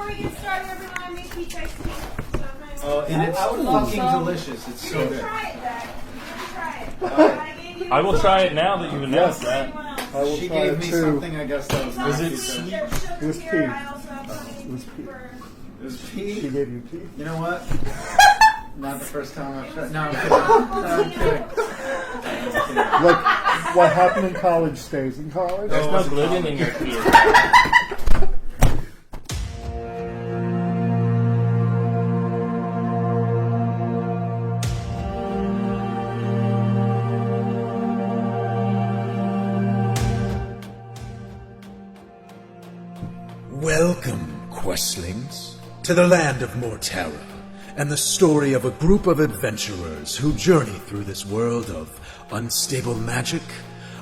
we get started, everyone, I make peach iced tea. Oh, and it's fucking delicious. It's so good. Try it, Dad. Try it. I will try it now that you've announced that. I will She try gave it me too. something, I guess that was Is it nice. sweet? It was pea. It was pea. It was She pea. gave you tea. You know what? Not the first time I've tried. No, I'm kidding. No, I'm kidding. Like, what happened in college stays in college. There's no gluten in your tea. Welcome, questlings, to the land of Mortera, and the story of a group of adventurers who journey through this world of unstable magic,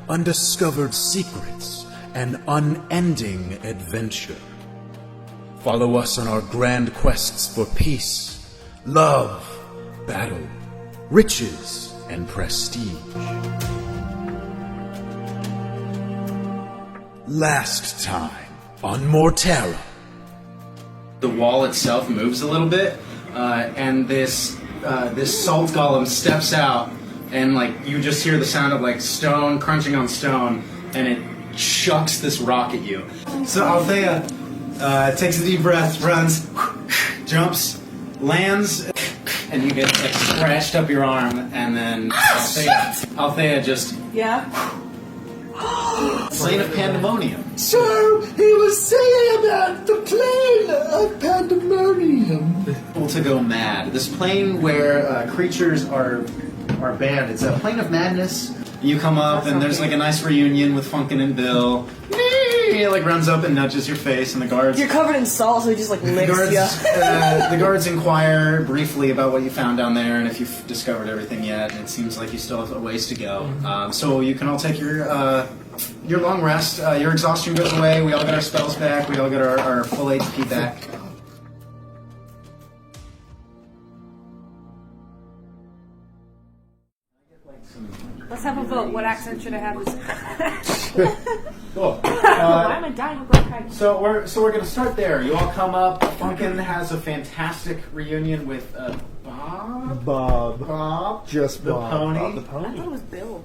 undiscovered secrets, and unending adventure. Follow us on our grand quests for peace, love, battle, riches, and prestige. Last time on Mortera. The wall itself moves a little bit, and this salt golem steps out, and like you just hear the sound of like stone crunching on stone, and it chucks this rock at you. So Althea takes a deep breath, runs, jumps, lands, and you get like scratched up your arm, and then Althea just Plane of Pandemonium. So, he was saying about the plane of pandemonium. To go mad. This plane where creatures are banned. It's a plane of madness. You come up and there's like a nice reunion with Funkin' and Bill. He like runs up and nudges your face, and the guards. You're covered in salt, so he just like licks you. The guards inquire briefly about what you found down there and if you've discovered everything yet. And it seems like you still have a ways to go. So you can all take your long rest. Your exhaustion goes away. We all get our spells back. We all get our full HP back. Let's have a vote. What accent should I have? Cool. Why am I dying of bronchitis? So we're gonna start there. You all come up. Funkin' has a fantastic reunion with Bob, Just the Bob. pony. I thought it was Bill.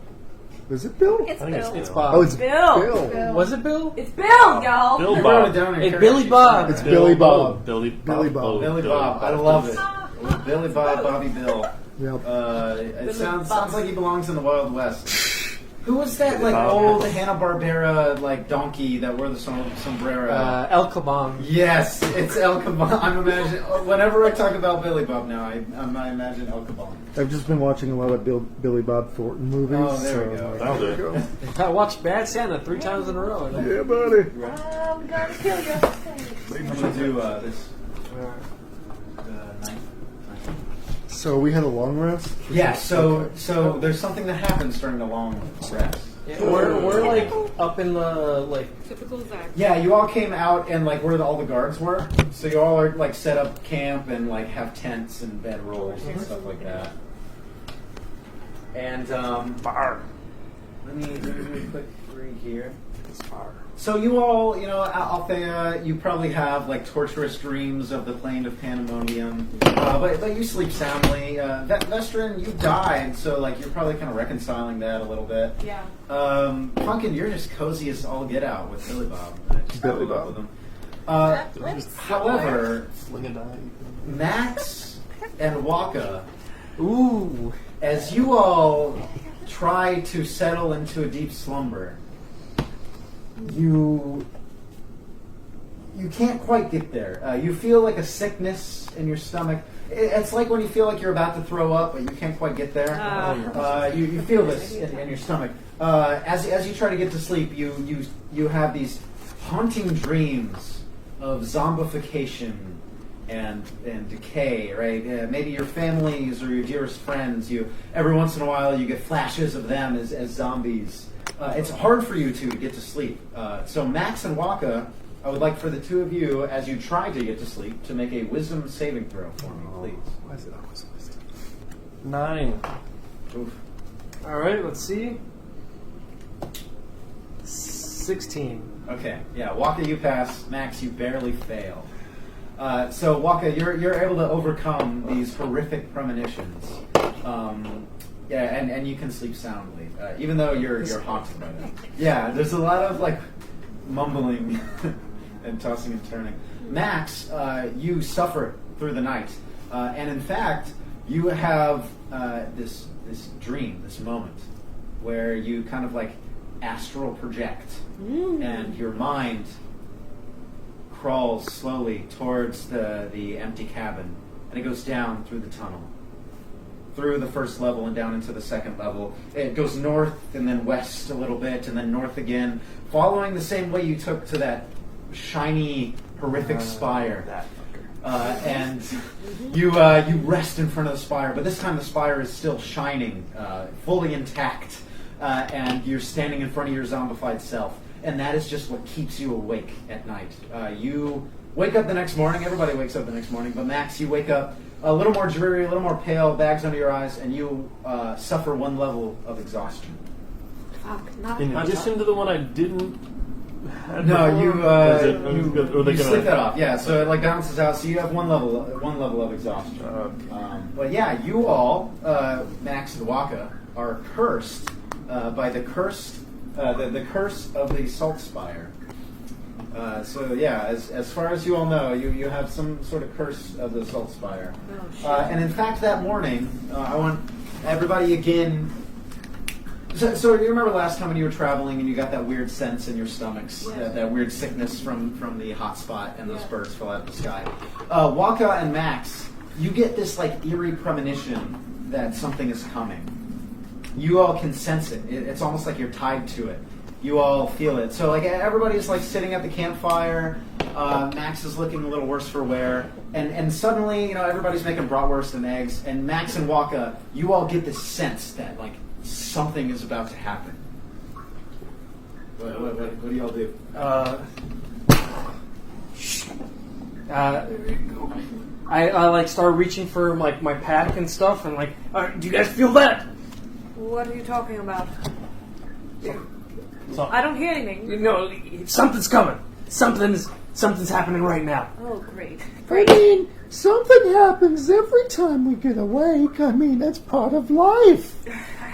Is it Bill? It's I think Bill. it's Bob. Oh, it's Bill. Bill. Was it Bill? It's Bill, y'all. Bill I wrote it Bob. down in Hey, character Billy sheet Bob. somewhere. It's Billy Bob. Billy Billy Bob. Oh, Billy Bob. I love it. Billy Bob, Bobby Bill. Yep. It sounds like he belongs in the Wild West. Who was that like Bob. old Hanna-Barbera like donkey that wore the sombrero? El Kabong. Yes, it's El Kabong. I'm imagining whenever I talk about Billy Bob now, I imagine El Kabong. I've just been watching a lot of Billy Bob Thornton movies. Oh, there we so go. That'll do it. I watched Bad Santa 3 times in a row. Yeah, buddy. I'm gonna kill you. I'm gonna do this. Ninth. So we had a long rest? Yeah. So there's something that happens during the long rest. Yeah, we're like up in the Typical Zach. Yeah, you all came out and like where all the guards were. So you all are like set up camp and like have tents and bedrolls and stuff like that. And let me do a quick read here. So you all, Althea, you probably have like torturous dreams of the plane of pandemonium, but you sleep soundly. Vestrin, you died, so like you're probably kind of reconciling that a little bit. Yeah. Funkin', you're just cozy as all get out with Billy Bob. Just Billy cuddled up Bob. with him. However, Sling a die. Max and Wokka, ooh. as you all try to settle into a deep slumber, you can't quite get there. You feel like a sickness in your stomach. It's like when you feel like you're about to throw up, but you can't quite get there. You feel this in your stomach. As you try to get to sleep, you have these haunting dreams of zombification and decay. Right? Maybe your families or your dearest friends. Every once in a while you get flashes of them as zombies. It's hard for you to get to sleep. So Max and Wokka, I would like for the two of you, as you try to get to sleep, to make a wisdom saving throw for me, please. Why is it always wisdom? 9. Oof. Alright, let's see. 16. Okay, yeah, Wokka, you pass. Max, you barely fail. So Wokka, you're able to overcome these horrific premonitions. And you can sleep soundly, even though you're haunted by them. Yeah, there's a lot of like mumbling and tossing and turning. Max, you suffer through the night, and in fact, you have this dream, this moment, where you kind of like astral project, and your mind crawls slowly towards the empty cabin, and it goes down through the tunnel, through the first level and down into the second level. It goes north and then west a little bit and then north again, following the same way you took to that shiny, horrific spire. And you rest in front of the spire, but this time the spire is still shining, fully intact, and you're standing in front of your zombified self. And that is just what keeps you awake at night. You wake up the next morning, everybody wakes up the next morning, but Max, you wake up a little more dreary, a little more pale, bags under your eyes, and you suffer 1 level of exhaustion. Fuck, not In addition to the one I didn't. No, you you sleep that off. Yeah, so it like balances out. So you have 1 level of exhaustion. But yeah, you all, Max and Wokka, are cursed by the curse of the Salt Spire. So yeah, as far as you all know, you have some sort of curse of the Salt Spire. Oh, shit. And in fact, that morning, I want everybody again. So you remember last time when you were traveling and you got that weird sense in your stomachs, that weird sickness from the hot spot and those birds fell out of the sky. Wokka and Max, you get this like eerie premonition that something is coming. You all can sense it. It's almost like you're tied to it. You all feel it. So like everybody's like sitting at the campfire. Max is looking a little worse for wear, and suddenly everybody's making bratwurst and eggs. And Max and Wokka, you all get this sense that like something is about to happen. What do y'all do? I like start reaching for like my pack and stuff, and like, do you guys feel that? What are you talking about? So, I don't hear anything. No, something's coming. Something's happening right now. Oh, great. I mean, something happens every time we get awake. I mean, that's part of life.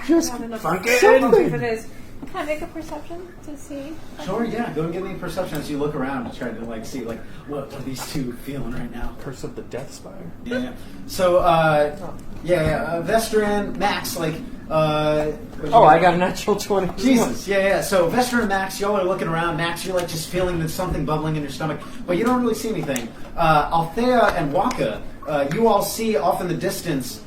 Just Funky. If something. it is. Can I make a perception to see? Sure, yeah. Go and give me a perception as you look around to try to like see like what are these two feeling right now. Curse of the Death Spire. Yeah. So Vestran, Max, like. I got a natural 20. Jesus, yeah. So Vester and Max, y'all are looking around. Max, you're like just feeling there's something bubbling in your stomach, but you don't really see anything. Althea and Wokka, you all see off in the distance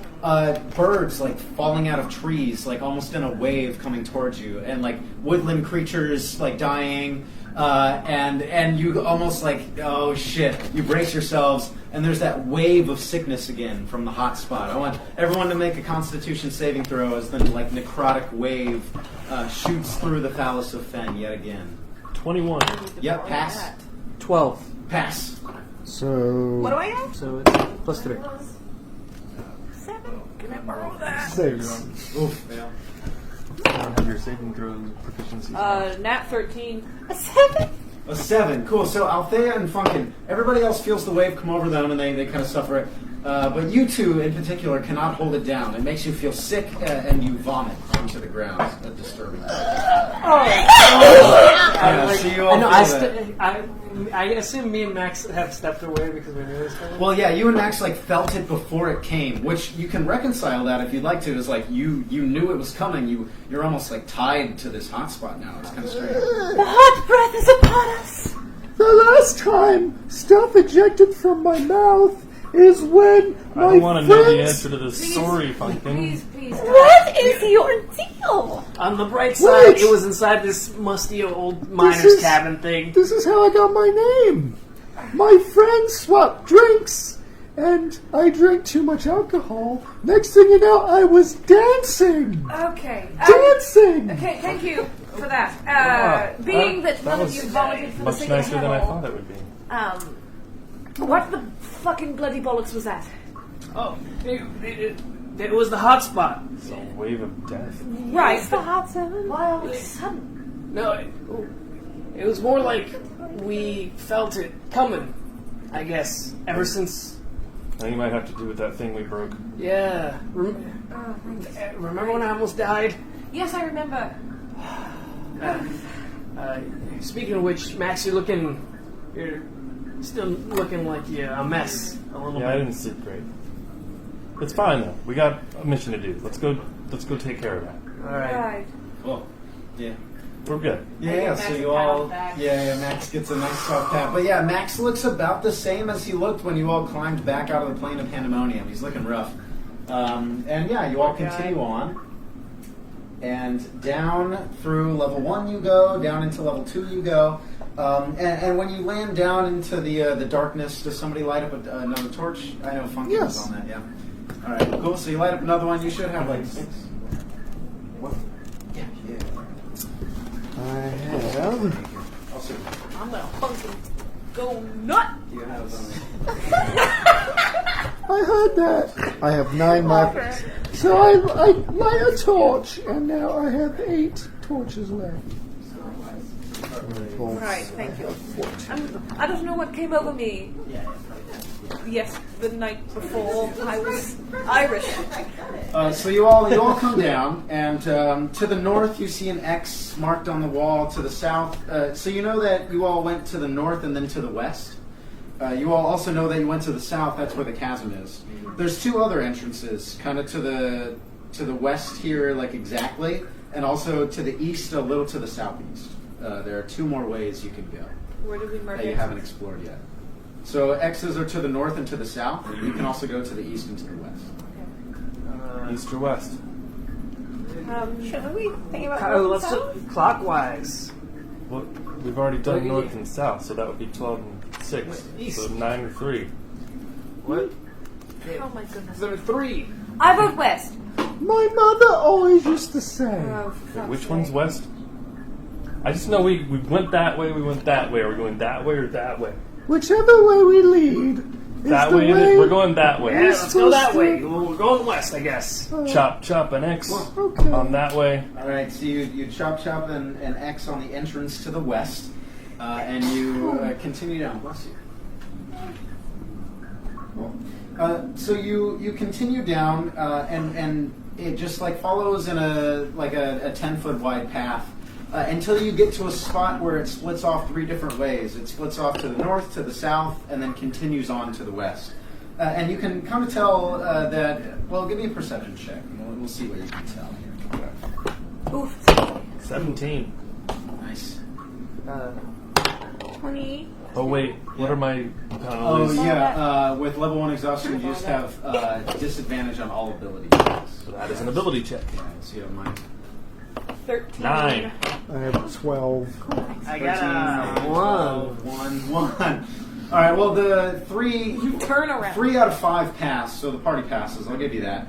birds like falling out of trees, like almost in a wave coming towards you, and like woodland creatures like dying, and you almost like, oh shit, you brace yourselves. And there's that wave of sickness again from the hot spot. I want everyone to make a Constitution saving throw as the like necrotic wave shoots through the phallus of Fen yet again. 21. Yep, pass. 12. Pass. So What do I have? So it's plus 3. 7. Can I borrow that? 6. Oof. Yeah. I don't have your saving throws proficiency. Nat 13. A 7? A 7. Cool. So Althea and Funkin, everybody else feels the wave come over them and they kind of suffer it. But you two in particular cannot hold it down. It makes you feel sick and you vomit onto the ground. That's disturbing. So you all feel that. I assume me and Max have stepped away because we knew it was coming. Well, yeah, you and Max like felt it before it came, which you can reconcile that if you'd like to. Is like you knew it was coming. You're almost like tied to this hotspot now. It's kind of strange. The hot breath is upon us! The last time stuff ejected from my mouth is when I my don't want to know the friends... answer to this story, Funkin. Please. What is your deal? On the bright side, Wait. it was inside this musty old miner's cabin thing. This is how I got my name. My friends swapped drinks, and I drank too much alcohol. Next thing you know, I was dancing. Okay. Dancing! Okay, thank you for that. Being that one of you vomited from the Much single nicer than I hole, thought it would be. what the fucking bloody bollocks was that? Oh, it was the hot spot. It's a wave of death. Right. It's the hot 7. Why all of a sudden? No, it was more like we felt it coming. I guess ever since. I think it might have to do with that thing we broke. Yeah. Remember when I almost died? Yes, I remember. Speaking of which, Max, you're still looking like you're a mess a little Yeah, I bit. didn't sleep great. It's fine though. We got a mission to do. Let's go take care of that. All right. Right. Well, yeah. We're good. Yeah, Max so a you pat on all, the back. Max gets a nice soft pat. But yeah, Max looks about the same as he looked when you all climbed back out of the plane of pandemonium. He's looking rough. And yeah, you all continue on. And down through level 1 you go, down into level 2 you go. And when you land down into the darkness, does somebody light up another torch? I know Funky was Yes. on that, yeah. All right, cool. So you light up another one. You should have like 6. What? Yeah. I have. Also, I'm gonna fucking go nut. you have. I heard that. I have 9 left. So I light a torch, and now I have 8 torches left. Right, thank you. I don't know what came over me. Yes, the night before I was Irish. So you all come down, and to the north you see an X marked on the wall. To the south, so you know that you all went to the north and then to the west. You all also know that you went to the south. That's where the chasm is. There's 2 other entrances, kind of to the west here, like exactly, and also to the east, a little to the southeast. There are 2 more ways you can go Where did we mark that you it? haven't explored yet. So X's are to the north and to the south. You can also go to the east and to the west. East or west? Should we think about Let's do clockwise. Well, we've already done north and south, so that would be 12 and 6. East. So 9 or 3. What? Oh my goodness. There are 3. I vote west. My mother always used to say. Oh, Wait, which one's west? I just know we went that way, we went that way. Are we going that way or that way? Whichever way we lead is That the way, way. we're going that way. Yeah, let's go that way. Supposed Well, we're going west, I guess. Chop, chop, an X Okay. on that way. All right, so you chop an X on the entrance to the west, and you continue down. Bless you. Cool. So you continue down, and it just like follows in a 10-foot wide path until you get to a spot where it splits off 3 different ways. It splits off to the north, to the south, and then continues on to the west. And you can kind of tell that. Well, give me a perception check. We'll see what you can tell here. Oof. 17. Nice. 20. Oh, wait. What are my Oh penalties? yeah, with level 1 exhaustion, you just have disadvantage on all ability checks. So that is an ability check. Yeah, so you have mine. 13. 9. I have 12. I got 13, 1. 1. All right. Well, the 3 Turn around. 3 out of 5 pass, so the party passes. I'll give you that.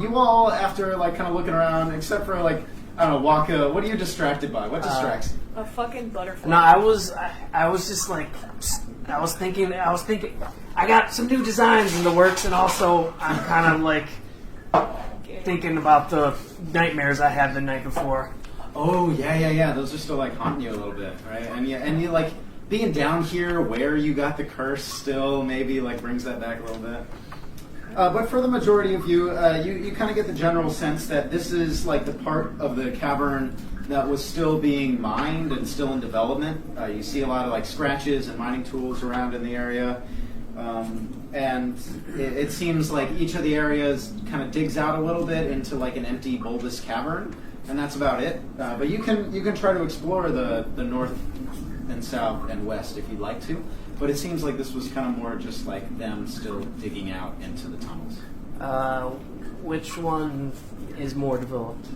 You all, after like kind of looking around, except for like I don't know, Wokka. What are you distracted by? What distracts you? A fucking butterfly. No, I was just like, I was thinking, I got some new designs in the works, and also I'm kind of like thinking about the nightmares I had the night before. Oh yeah. Those are still like haunting you a little bit, right? And you like being down here where you got the curse still maybe like brings that back a little bit. But for the majority of you, you kind of get the general sense that this is like the part of the cavern that was still being mined and still in development. You see a lot of like scratches and mining tools around in the area. And it seems like each of the areas kind of digs out a little bit into like an empty bulbous cavern, and that's about it. But you can try to explore the north and south and west if you'd like to. But it seems like this was kind of more just like them still digging out into the tunnels. Which one is more developed?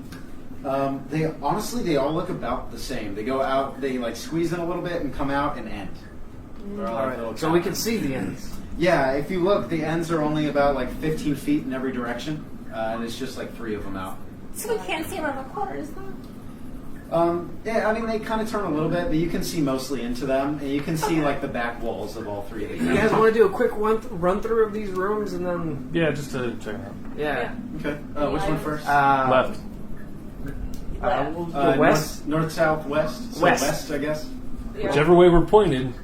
They all look about the same. They go out, they like squeeze in a little bit and come out and end. They're all like little So we can caverns. see the ends. Yeah, if you look, the ends are only about like 15 feet in every direction, and it's just like 3 of them out. So we can't see around the corners, though. Yeah, I mean they kind of turn a little bit, but you can see mostly into them, and you can see like the back walls of all 3 of the You guys want to do a quick run through of these rooms, and then Yeah, just to check it out. yeah. Okay, which one first? Left. We'll go west. North, south, west. So West. west, I guess. Yeah. Whichever way we're pointed.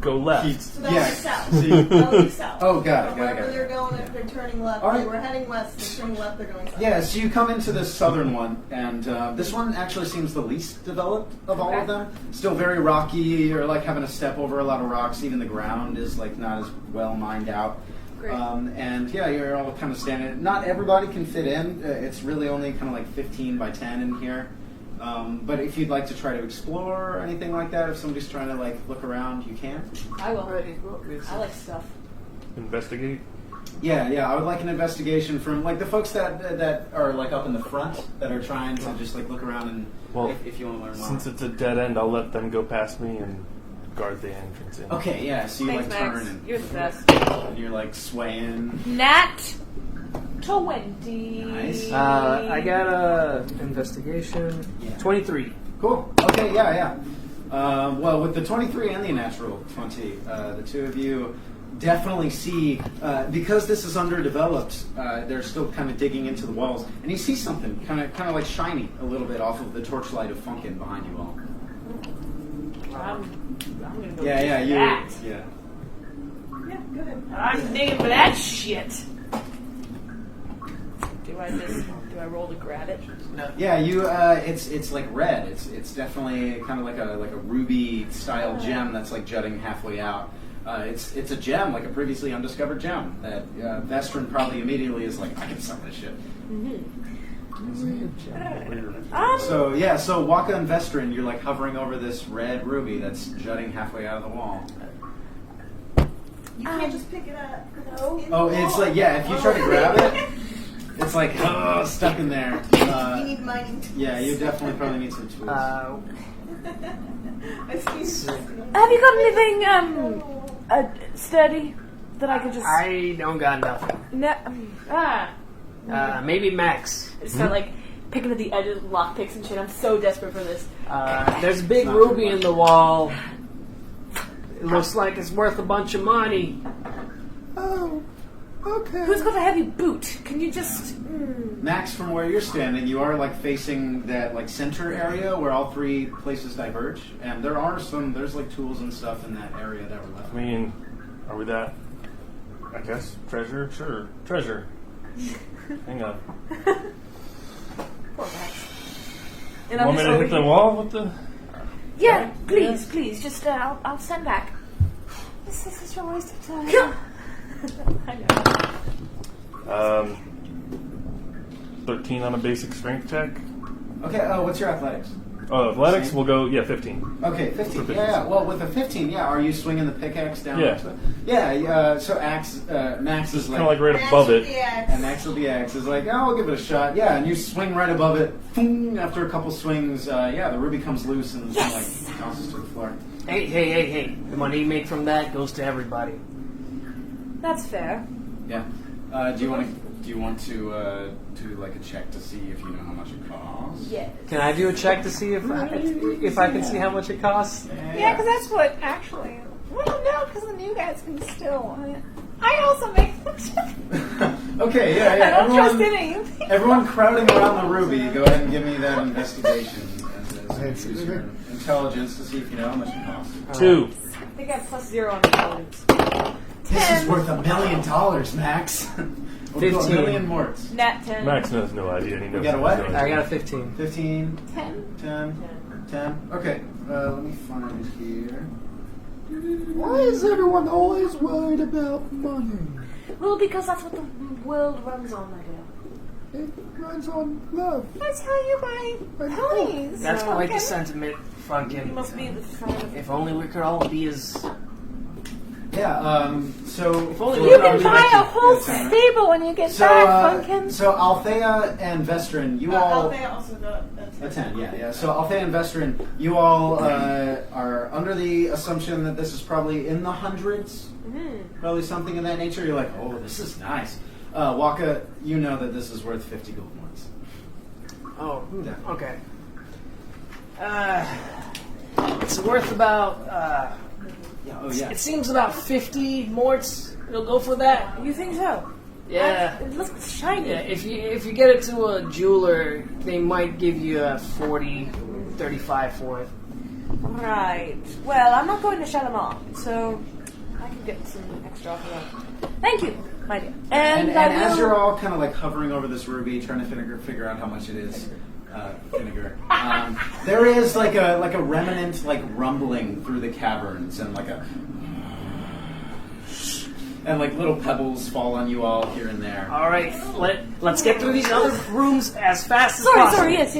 go left. So that'll Yeah. be south. See- That'll be south. Oh, got it. Wherever they're going, if they're turning left, All right. they were heading west, they're turning left, they're going south. Yeah, so you come into this southern one, and this one actually seems the least developed of all of them. Still very rocky. You're like having to step over a lot of rocks. Even the ground is like not as well mined out. Great. And yeah, you're all kind of standing. Not everybody can fit in. It's really only kind of like 15 by 10 in here. But if you'd like to try to explore or anything like that, if somebody's trying to like look around, you can. I will. I like stuff. Investigate. Yeah. I would like an investigation from like the folks that are like up in the front that are trying to just like look around and Well, if you want to learn more. Since it's a dead end, I'll let them go past me and guard the entrance in. Okay, yeah. So you Thanks, like Max. turn and You're the best. you're like swaying. Nat 20. Nice. I got a investigation. Yeah. 23. Cool. Okay, yeah. Well, with the 23 and the natural 20, the two of you definitely see, because this is underdeveloped, they're still kind of digging into the walls, and you see something kind of like shiny a little bit off of the torchlight of Funkin' behind you all. I'm gonna go Yeah, get you. that. Yeah. Yeah, go ahead. I'm digging for that shit. Do I roll to grab it? Yeah, you. It's like red. It's definitely kind of like a ruby style gem that's like jutting halfway out. It's a gem, like a previously undiscovered gem that Vestrin probably immediately is like, I can sell this shit. So Wokka and Vestrin, you're like hovering over this red ruby that's jutting halfway out of the wall. You can't just pick it up. No. Oh, it's like if you try to grab it, it's like stuck in there. You need mining tools. Yeah, you definitely probably need some tools. Excuse me. Have you got anything sturdy that I could just? I don't got nothing. Maybe Max. It's kind of like picking at the edges of lockpicks and shit. I'm so desperate for this. There's a big ruby in the wall. It looks like it's worth a bunch of money. Oh, okay. Who's got a heavy boot? Can you just? Max, from where you're standing, you are like facing that like center area where all three places diverge, and there's like tools and stuff in that area that were left. I mean, are we that? I guess treasure. Sure, treasure. Hang on. Poor Max. And Want me to hit the wall with the? Yeah, please. Just I'll send back. This is such a waste of time. I know. 13 on a basic strength check. Okay, what's your athletics? Athletics, we'll go, 15. Okay, 15. 15. Yeah. Well, with a 15, are you swinging the pickaxe down? Yeah. Into it? Yeah. So Max is Kind of like right Max above with it. the axe. and Max with the axe is like, I'll give it a shot. Yeah, and you swing right above it. Boom, after a couple swings, the ruby comes loose and like tosses to the floor. Hey. The money you make from that goes to everybody. That's fair. Yeah. Do you want to do like a check to see if you know how much it costs? Yeah. Can I do a check to see if I can see how much it costs? Yeah, because that's what actually. Well, no, because the new guys can still. I also make the check. Okay, yeah. I don't trust anything. Everyone crowding around the ruby, go ahead and give me that investigation as use your intelligence to see if you know how much it costs. 2. I think I have +0 on intelligence. This is worth $1 million, Max. We'll go 15. $1 million more. Nat 10. Max has no idea. He knows got a what? he's doing. I got a 15. 15, 10. 10. Okay, let me find it here. Why is everyone always worried about money? Well, because that's what the world runs on, I do. It runs on love. That's how you buy ponies. That's quite Okay. the sentiment. You Fucking. must be the friend of If only we could all be as. Yeah, so... If only You we can could buy a whole Yeah, stable when you get So, back, Funkin. so Althea and Vestrin, you all... Althea also got a 10. A 10, yeah. So Althea and Vestrin, you all are under the assumption that this is probably in the hundreds, probably something in that nature. You're like, oh, this is nice. Wokka, you know that this is worth 50 gold ones. Oh, Yeah. okay. It's worth about. It seems about 50 morts. It'll go for that. You think so? Yeah. It looks shiny. Yeah, if you get it to a jeweler, they might give you a 40, 35 for it. Right. Well, I'm not going to Shalimar, so I can get some extra off of that. Thank you, my dear. And I as will- you're all kind of like hovering over this ruby, trying to figure out how much it is, vinegar. There is like a remnant like rumbling through the caverns and like little pebbles fall on you all here and there. All right, let's get through these other rooms as fast as possible. Sorry, yes.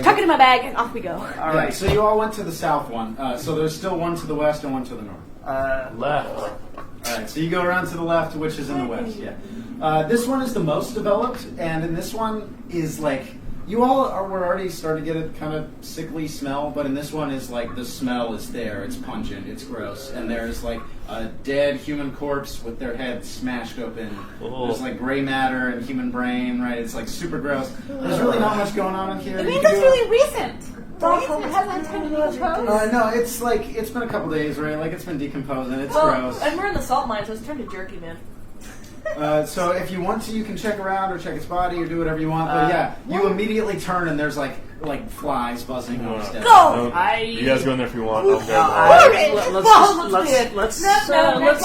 Tuck it in my bag and off we go. All right. So you all went to the south one. So there's still one to the west and one to the north. Left. All right, so you go around to the left, which is in the west. Yeah. This one is the most developed, and in this one is like you all were already starting to get a kind of sickly smell, but in this one is like the smell is there. It's pungent. It's gross, and there's like a dead human corpse with their head smashed open. Oh. There's like gray matter and human brain. Right? It's like super gross. There's really not much going on in here. It You means can it's do it- really recent. Right? It hasn't time to decompose. No, it's like it's been a couple days, right? Like it's been decomposing. It's Well, gross. and we're in the salt mine, so it's turned to jerky, man. So if you want to, you can check around or check its body or do whatever you want. But yeah, you immediately turn and there's like flies buzzing on the steps. Go! You guys go in there if you want. I'll go. Let's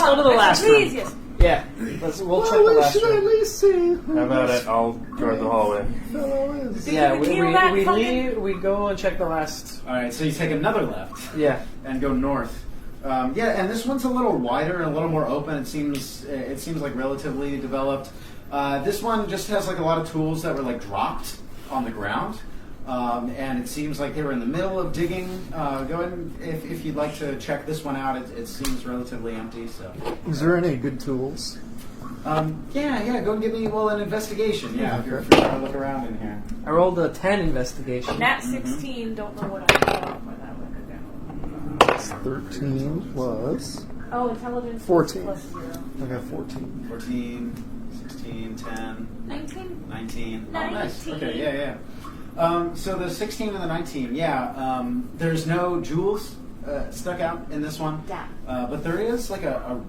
go to the last Please, room. yes. Yeah, we'll check the Well, we last should at room. least see who How about it? I'll guard the hallway. this fellow is. Yeah, Did you that we fucking- leave. We go and check the last. All right, so you take another left Yeah. and go north. Yeah, and this one's a little wider and a little more open. It seems like relatively developed. This one just has like a lot of tools that were like dropped on the ground. And it seems like they were in the middle of digging. Go ahead and, if you'd like to check this one out, it seems relatively empty. So, Is there any good tools? yeah, go and give me an investigation. Yeah, if you're trying to look around in here. I rolled a 10 investigation. Nat 16, don't know what I got for that one. 13 plus. Oh, intelligence 14. plus 0. I got 14. 14, 16, 10, 19? 19. Oh, nice. 19. Okay, yeah. So the 16 and the 19, there's no jewels stuck out in this one. But there is like a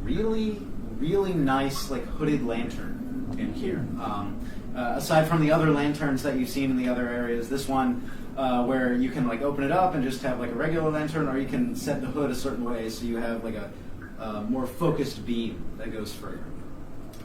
really, really nice like hooded lantern in here. Aside from the other lanterns that you've seen in the other areas, this one where you can like open it up and just have like a regular lantern, or you can set the hood a certain way so you have like a more focused beam that goes further.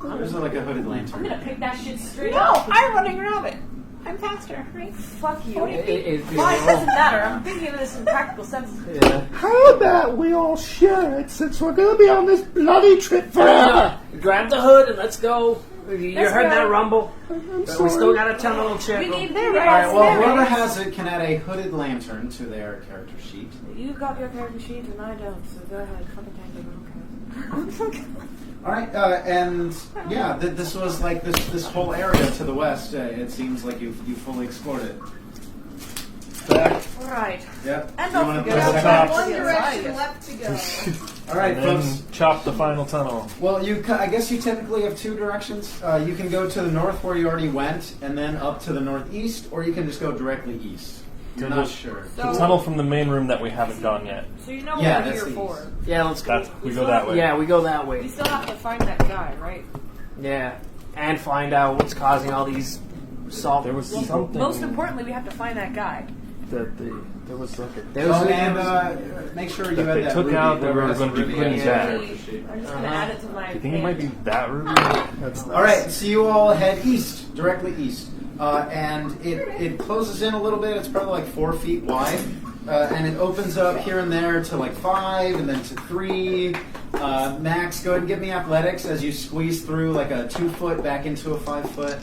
There's like a hooded I'm lantern. gonna pick that shit straight No, up. I'm running around it. I'm faster, right? Fuck you. 40 feet. Well, it doesn't matter. I'm thinking of this in practical sense. Yeah. How about we all share it since we're going to be on this bloody trip forever? Grab the hood and let's go. You Let's heard go. that rumble? I'm We sorry. still got a 10 little chip. We need They're the right. Alright, well, There whoever is. has it can add a hooded lantern to their character sheet. You got your character sheet and I don't, so go ahead. Fucking take it. Okay. Alright, and yeah, this was like this whole area to the west. It seems like you fully explored it. Back. Alright. Yep. And You don't wanna forget press the about top? One Yes, direction I- left to go. Alright, And then folks. chop the final tunnel. Well, I guess you typically have two directions. You can go to the north where you already went, and then up to the northeast, or you can just go directly east. You're not sure. The tunnel from the main room that we haven't gone yet. So you know what Yeah, we're that's here the for. east. Yeah, let's go. We go that way. Yeah, we go that We way. still have to find that guy, right? Yeah, and find out what's causing all these salt. There was something. Most importantly, we have to find that guy. that there was like a. There was And make sure you That had they that took ruby. out that we Whoever were has gonna the be ruby putting has back. the character sheet. I'm just gonna add it to my. Do you think it might be that ruby? That's nice. All right, so you all head east, directly east, and it closes in a little bit. It's probably like 4 feet wide, and it opens up here and there to like 5, and then to 3. Max, go ahead and give me athletics as you squeeze through like a 2 foot back into a 5 foot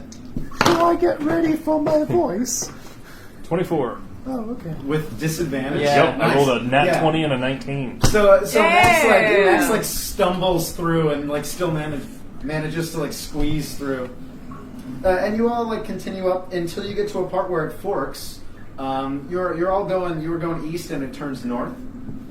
Do I get ready for my voice? 24. Oh, okay. with disadvantage. Yep, I rolled a nat Yeah. 20 and a 19. So Max Yeah. like stumbles through and like still manages to like squeeze through. And you all like continue up until you get to a part where it forks. You were going east and it turns north,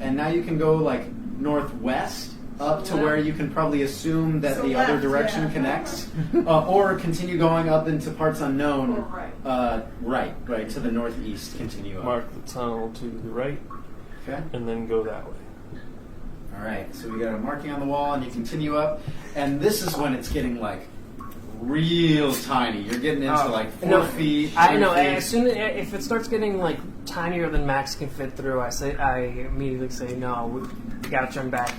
and now you can go like northwest up to where you can probably assume that So the left, other direction yeah. connects, or continue going up into parts unknown. Or right. Right to the northeast. Continue up. Mark the tunnel to the right, Okay. and then go that way. All right, so we got a marking on the wall, and you continue up, and this is when it's getting like real tiny. You're getting into like 4 feet. I know. 3 feet. As soon if it starts getting like tinier than Max can fit through, I immediately say no. We gotta turn back.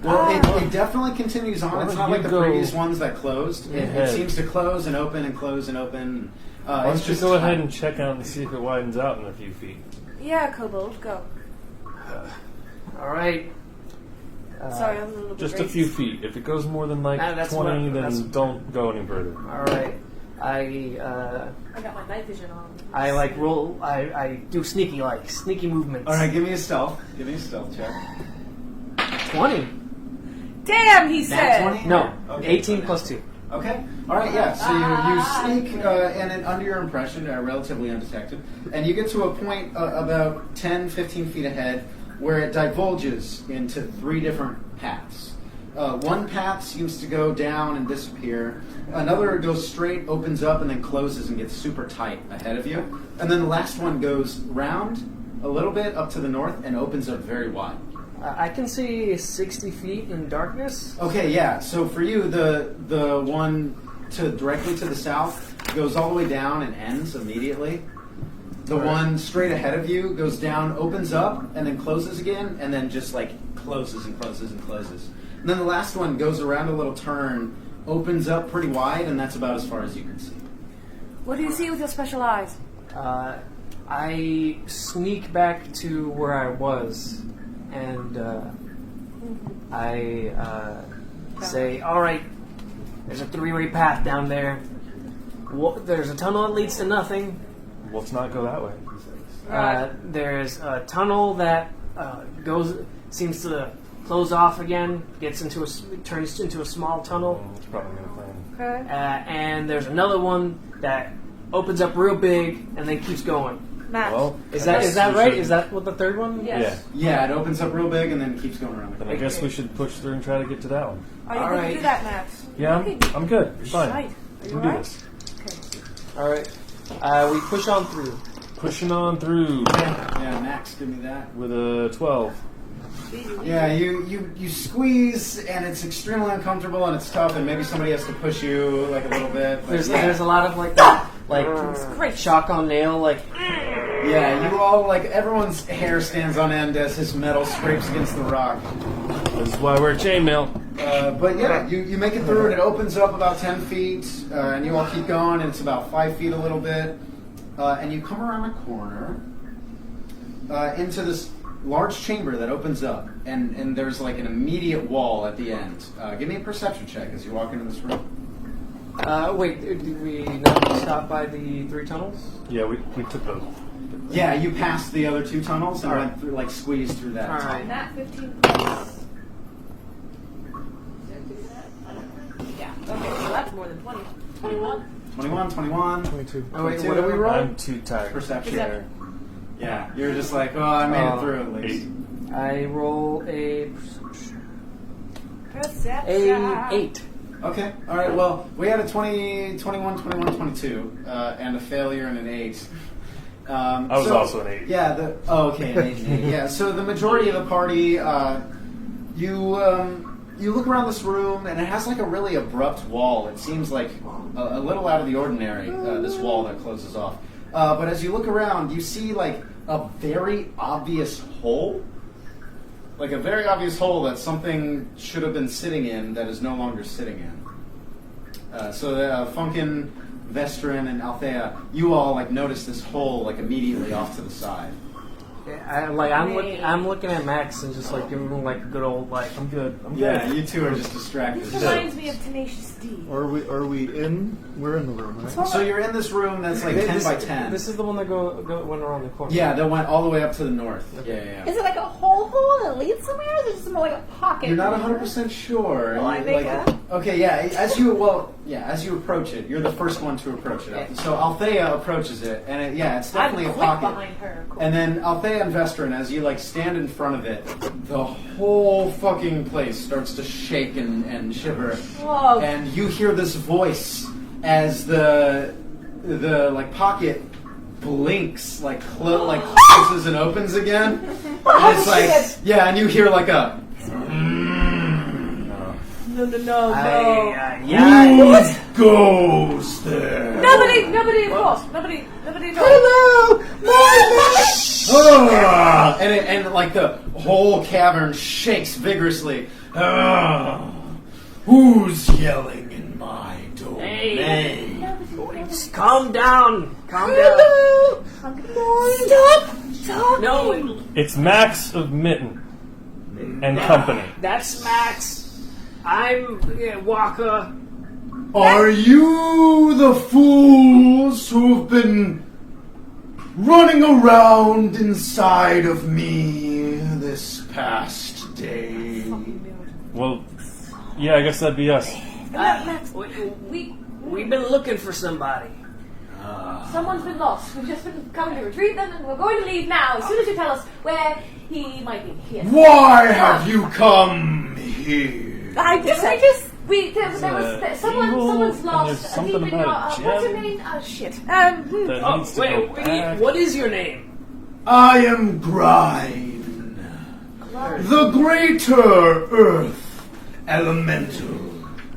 Well, it definitely continues on. It's not like the previous ones that closed. It seems to close and open and close and open. Why don't you go ahead and check out and see if it widens out in a few feet? Yeah, Kobold, go. All right. Sorry, I was a little bit Just a racist. few feet. If it goes more than like 20, then don't go any further. All right. I got my night vision on. I like roll. I do sneaky movements. All right, give me a stealth. Give me a stealth check. 20. Damn, he said. 20? No. Okay, 18 plus 2. Okay. All right. Yeah. So you sneak and under your impression, relatively undetected, and you get to a point about 10, 15 feet ahead where it divulges into 3 different paths. One path seems to go down and disappear. Another goes straight, opens up, and then closes and gets super tight ahead of you. And then the last one goes round a little bit up to the north and opens up very wide. I can see 60 feet in darkness. Okay, yeah. So for you, the one directly to the south goes all the way down and ends immediately. The one straight ahead of you goes down, opens up, and then closes again, and then just like closes and closes and closes. And then the last one goes around a little turn, opens up pretty wide, and that's about as far as you can see. What do you see with your special eyes? I sneak back to where I was, and I say, all right, there's a 3-way path down there. There's a tunnel that leads to nothing. Let's not go that way. There's a tunnel that seems to close off again, turns into a small tunnel. It's probably going to plan. Okay. And there's another one that opens up real big and then keeps going. Max. Well, Is that right? Is that what the third one? Yes. Yeah, it opens up real big and then keeps going around. Then I guess we should push through and try to get to that one. Are you All going right. to do that, Max? Yeah, I'm good. It's fine. Shite. Are We you can do alright? this. Okay. All right. We push on through. Pushing on through Yeah, Max, give me that. with a 12. Yeah, you squeeze and it's extremely uncomfortable and it's tough and maybe somebody has to push you like a little bit. But There's a lot of like shock on nail like. yeah, you all like everyone's hair stands on end as his metal scrapes against the rock. This is why we're chainmail. But yeah, you make it through and it opens up about 10 feet and you all keep going and it's about 5 feet a little bit and you come around a corner into this large chamber that opens up and there's like an immediate wall at the end. Give me a perception check as you walk into this room. Wait, did we not stop by the 3 tunnels? Yeah, we took those. Yeah, you passed the other 2 tunnels and All went through, like squeezed through that. All right. Nat 15 plus. Yeah. Okay, so that's more than 20. 21. 21. 22. Oh, wait, 22. what do we roll? I'm too tired. Perception. Perception. Yeah, you're just like, oh, I made it through at least. 8. I roll a Perception. 8. Okay, all right, well, we had a 20, 21, 21, 22, and a failure and an 8. I was also an 8. Yeah, okay, an 8 and 8. Yeah, so the majority of the party, you look around this room, and it has like a really abrupt wall. It seems like a little out of the ordinary, this wall that closes off. But as you look around, you see like a very obvious hole. Like a very obvious hole that something should have been sitting in that is no longer sitting in. So Funkin, Vestrin, and Althea, you all like notice this hole like immediately off to the side. I'm looking at Max and just like giving him like a good old like I'm good. Yeah, you two are just distracted. This reminds me of Tenacious D. Are we in? We're in the room, right? So you're in this room that's like 10 by 10. This is the one that went around the corner. Yeah, that went all the way up to the north. Yeah. Is it like a hole that leads somewhere, or is it just more like a pocket? You're not 100% sure. Well, I think okay, yeah. As you approach it, you're the first one to approach it. So Althea approaches it, and it's definitely I'm a quick pocket. behind her. Cool. And then Althea and Vestrin, as you like stand in front of it, the whole fucking place starts to shake and shiver. Whoa. And you hear this voice as the like pocket blinks, like closes and opens again. And it's like, yeah, and you hear like a. Yeah. Who goes there? Nobody, of course. Nobody knows. Hello, my And like the whole cavern shakes vigorously. Who's yelling in my domain? Hey. Just calm down. Calm down. Hello, Stop! No, It's Max of Mitten and Company. that's Max. I'm Wokka. Are you the fools who've been running around inside of me this past day? Well, yeah, I guess that'd be us. Max, We've been looking for somebody. someone's been lost. We've just been coming to retrieve them, and we're going to leave now. As soon as you tell us where he might be. Yes. Why have you come here? Someone's lost. there's something about a what's your gem. name? Oh shit. That needs to go Wait, back. what is your name? I am Grine, the greater earth elemental.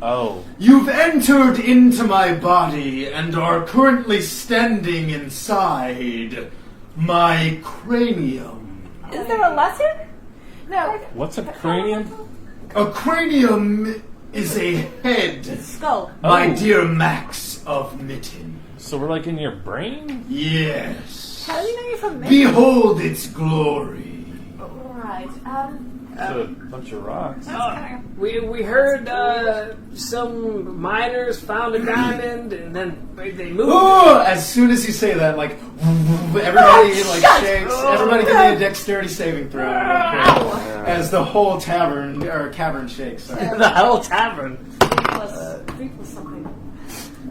Oh, You've entered into my body and are currently standing inside my cranium. Is there a lesson? No. what's a cranium? A cranium is a head, Skull. my Oh. dear Max of Mitten. So we're like in your brain? Yes. How do you know you're from Maine? Behold its glory. Right. It's a bunch of rocks. We heard some miners found a diamond and then they moved. Oh, as soon as you say that, like everybody shakes. Everybody give me a dexterity saving throw as the whole cavern shakes. Sorry. The whole tavern. 3 plus something.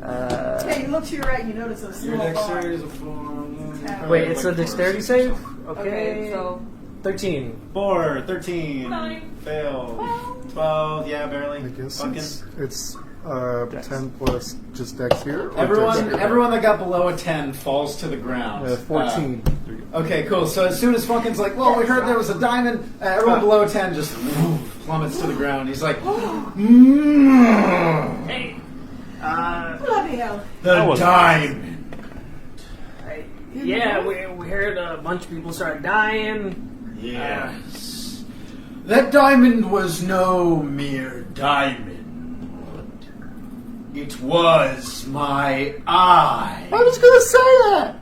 Hey, you look to your right and you notice those Your small dexterity bars. is a 4. Wait, it's a dexterity save? Okay, so 13. 4, 13, 9, fail, 12, yeah, barely. I guess Fucking. it's 10 plus just dex here. or dex- Everyone that got below a 10 falls to the ground. 14. Okay, cool. So as soon as Funkin's like, well, we heard there was a diamond, everyone below a 10 just plummets to the ground. He's like, Hey. Bloody hell. The diamond. Yeah, we heard a bunch of people start dying. Yes. That diamond was no mere diamond. It was my eye. I was gonna say that!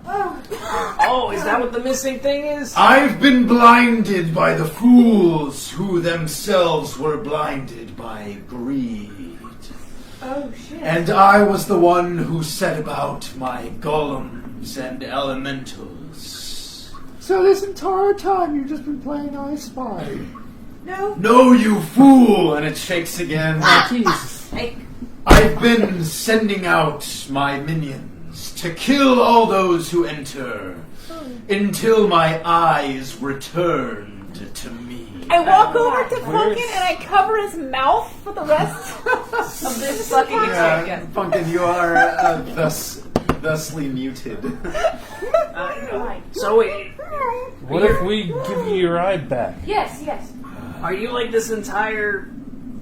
Oh, is that what the missing thing is? I've been blinded by the fools who themselves were blinded by greed. Oh, shit. And I was the one who set about my golems and elementals. So this entire time you've just been playing I Spy. No. No, you fool! And it shakes again. Jesus. I've been sending out my minions to kill all those who enter until my eyes returned to me. I walk over to Funkin and I cover his mouth for the rest of this fucking yeah, Funkin, you are thusly muted. So wait, What if we give you your eye back? Yes. are you like this entire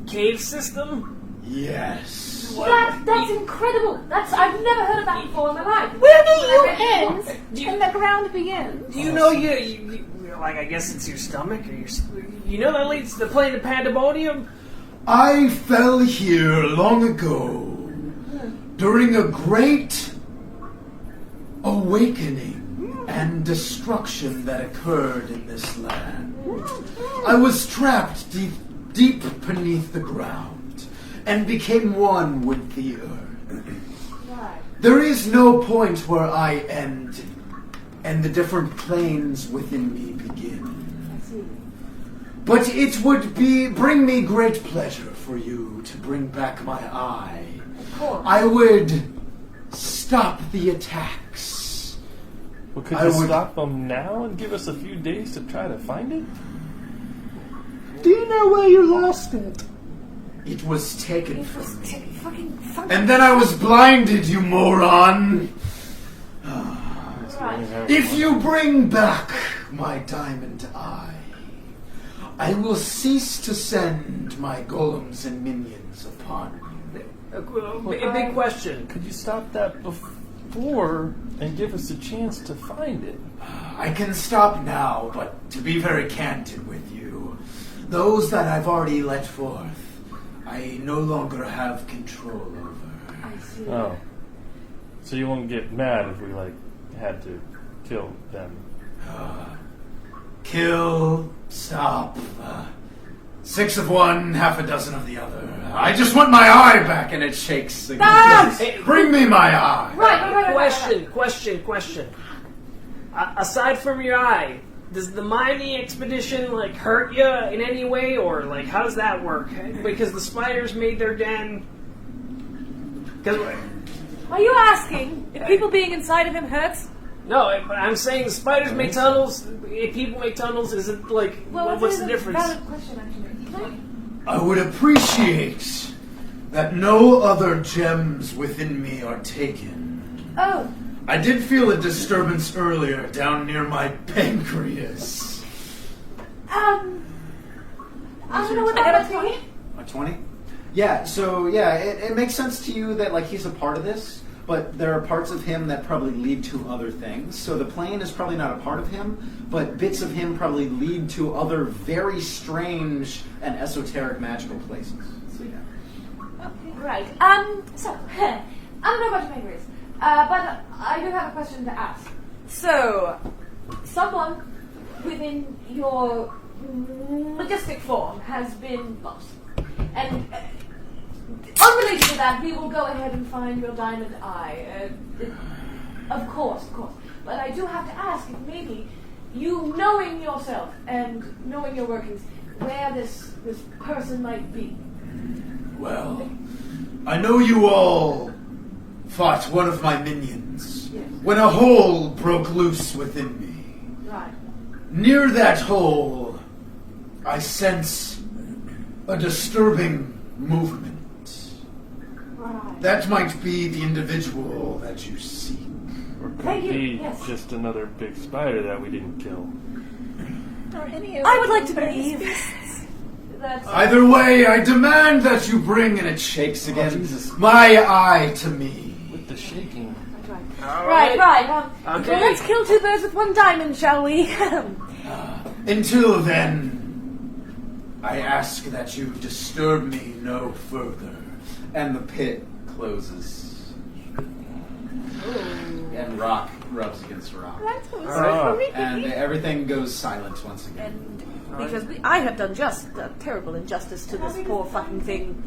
cave system? Yes. That's incredible. I've never heard of that before in my life. Where do you end and the ground begins? Do you know you like? I guess it's your stomach, or you know that leads to the plane of pandemonium. I fell here long ago during a great awakening and destruction that occurred in this land. I was trapped deep beneath the ground and became one with the earth. There is no point where I end and the different planes within me begin. But it would bring me great pleasure for you to bring back my eye. I would stop the attacks. Well, could you stop them now and give us a few days to try to find it? Do you know where you lost it? It was taken from me. And then I was blinded, you moron! If you bring back my diamond eye, I will cease to send my golems and minions upon you. A big question. Could you stop that before and give us a chance to find it? I can stop now, but to be very candid with you, those that I've already let forth, I no longer have control over. I see. Oh. So you won't get mad if we, had to kill them? Kill, stop. 6 of one, half a dozen of the other. I just want my eye back, and it shakes. Hey, bring me my eye. Right. Question. Aside from your eye, does the mining expedition hurt you in any way, or how does that work? Because the spiders made their den. Are you asking if people being inside of him hurts? No, but I'm saying the spiders make tunnels. If people make tunnels, is it what's the difference? Valid question, actually. I would appreciate that no other gems within me are taken. Oh. I did feel a disturbance earlier down near my pancreas. I don't know what that was. A 20? Yeah, so it makes sense to you that he's a part of this, but there are parts of him that probably lead to other things. So the plane is probably not a part of him, but bits of him probably lead to other very strange and esoteric magical places. So yeah. Okay. Right. So, I don't know about your fingers, but I do have a question to ask. So, someone within your majestic form has been lost. And unrelated to that, we will go ahead and find your diamond eye. Of course. But I do have to ask if maybe you, knowing yourself and knowing your workings, where this person might be. Well, I know you all fought one of my minions when a hole broke loose within me. Right. Near that hole, I sense a disturbing movement. Right. That might be the individual that you seek. Or could Thank you, be yes. just another big spider that we didn't kill. I would like to believe that. Either way, I demand that you bring, and it shakes again, my eye to me. With the shaking. Right. Okay. Well, let's kill 2 birds with 1 diamond, shall we? Until then, I ask that you disturb me no further. And the pit closes. And rock rubs against rock. And everything goes silent once again. And because I have done just a terrible injustice to this poor fucking thing,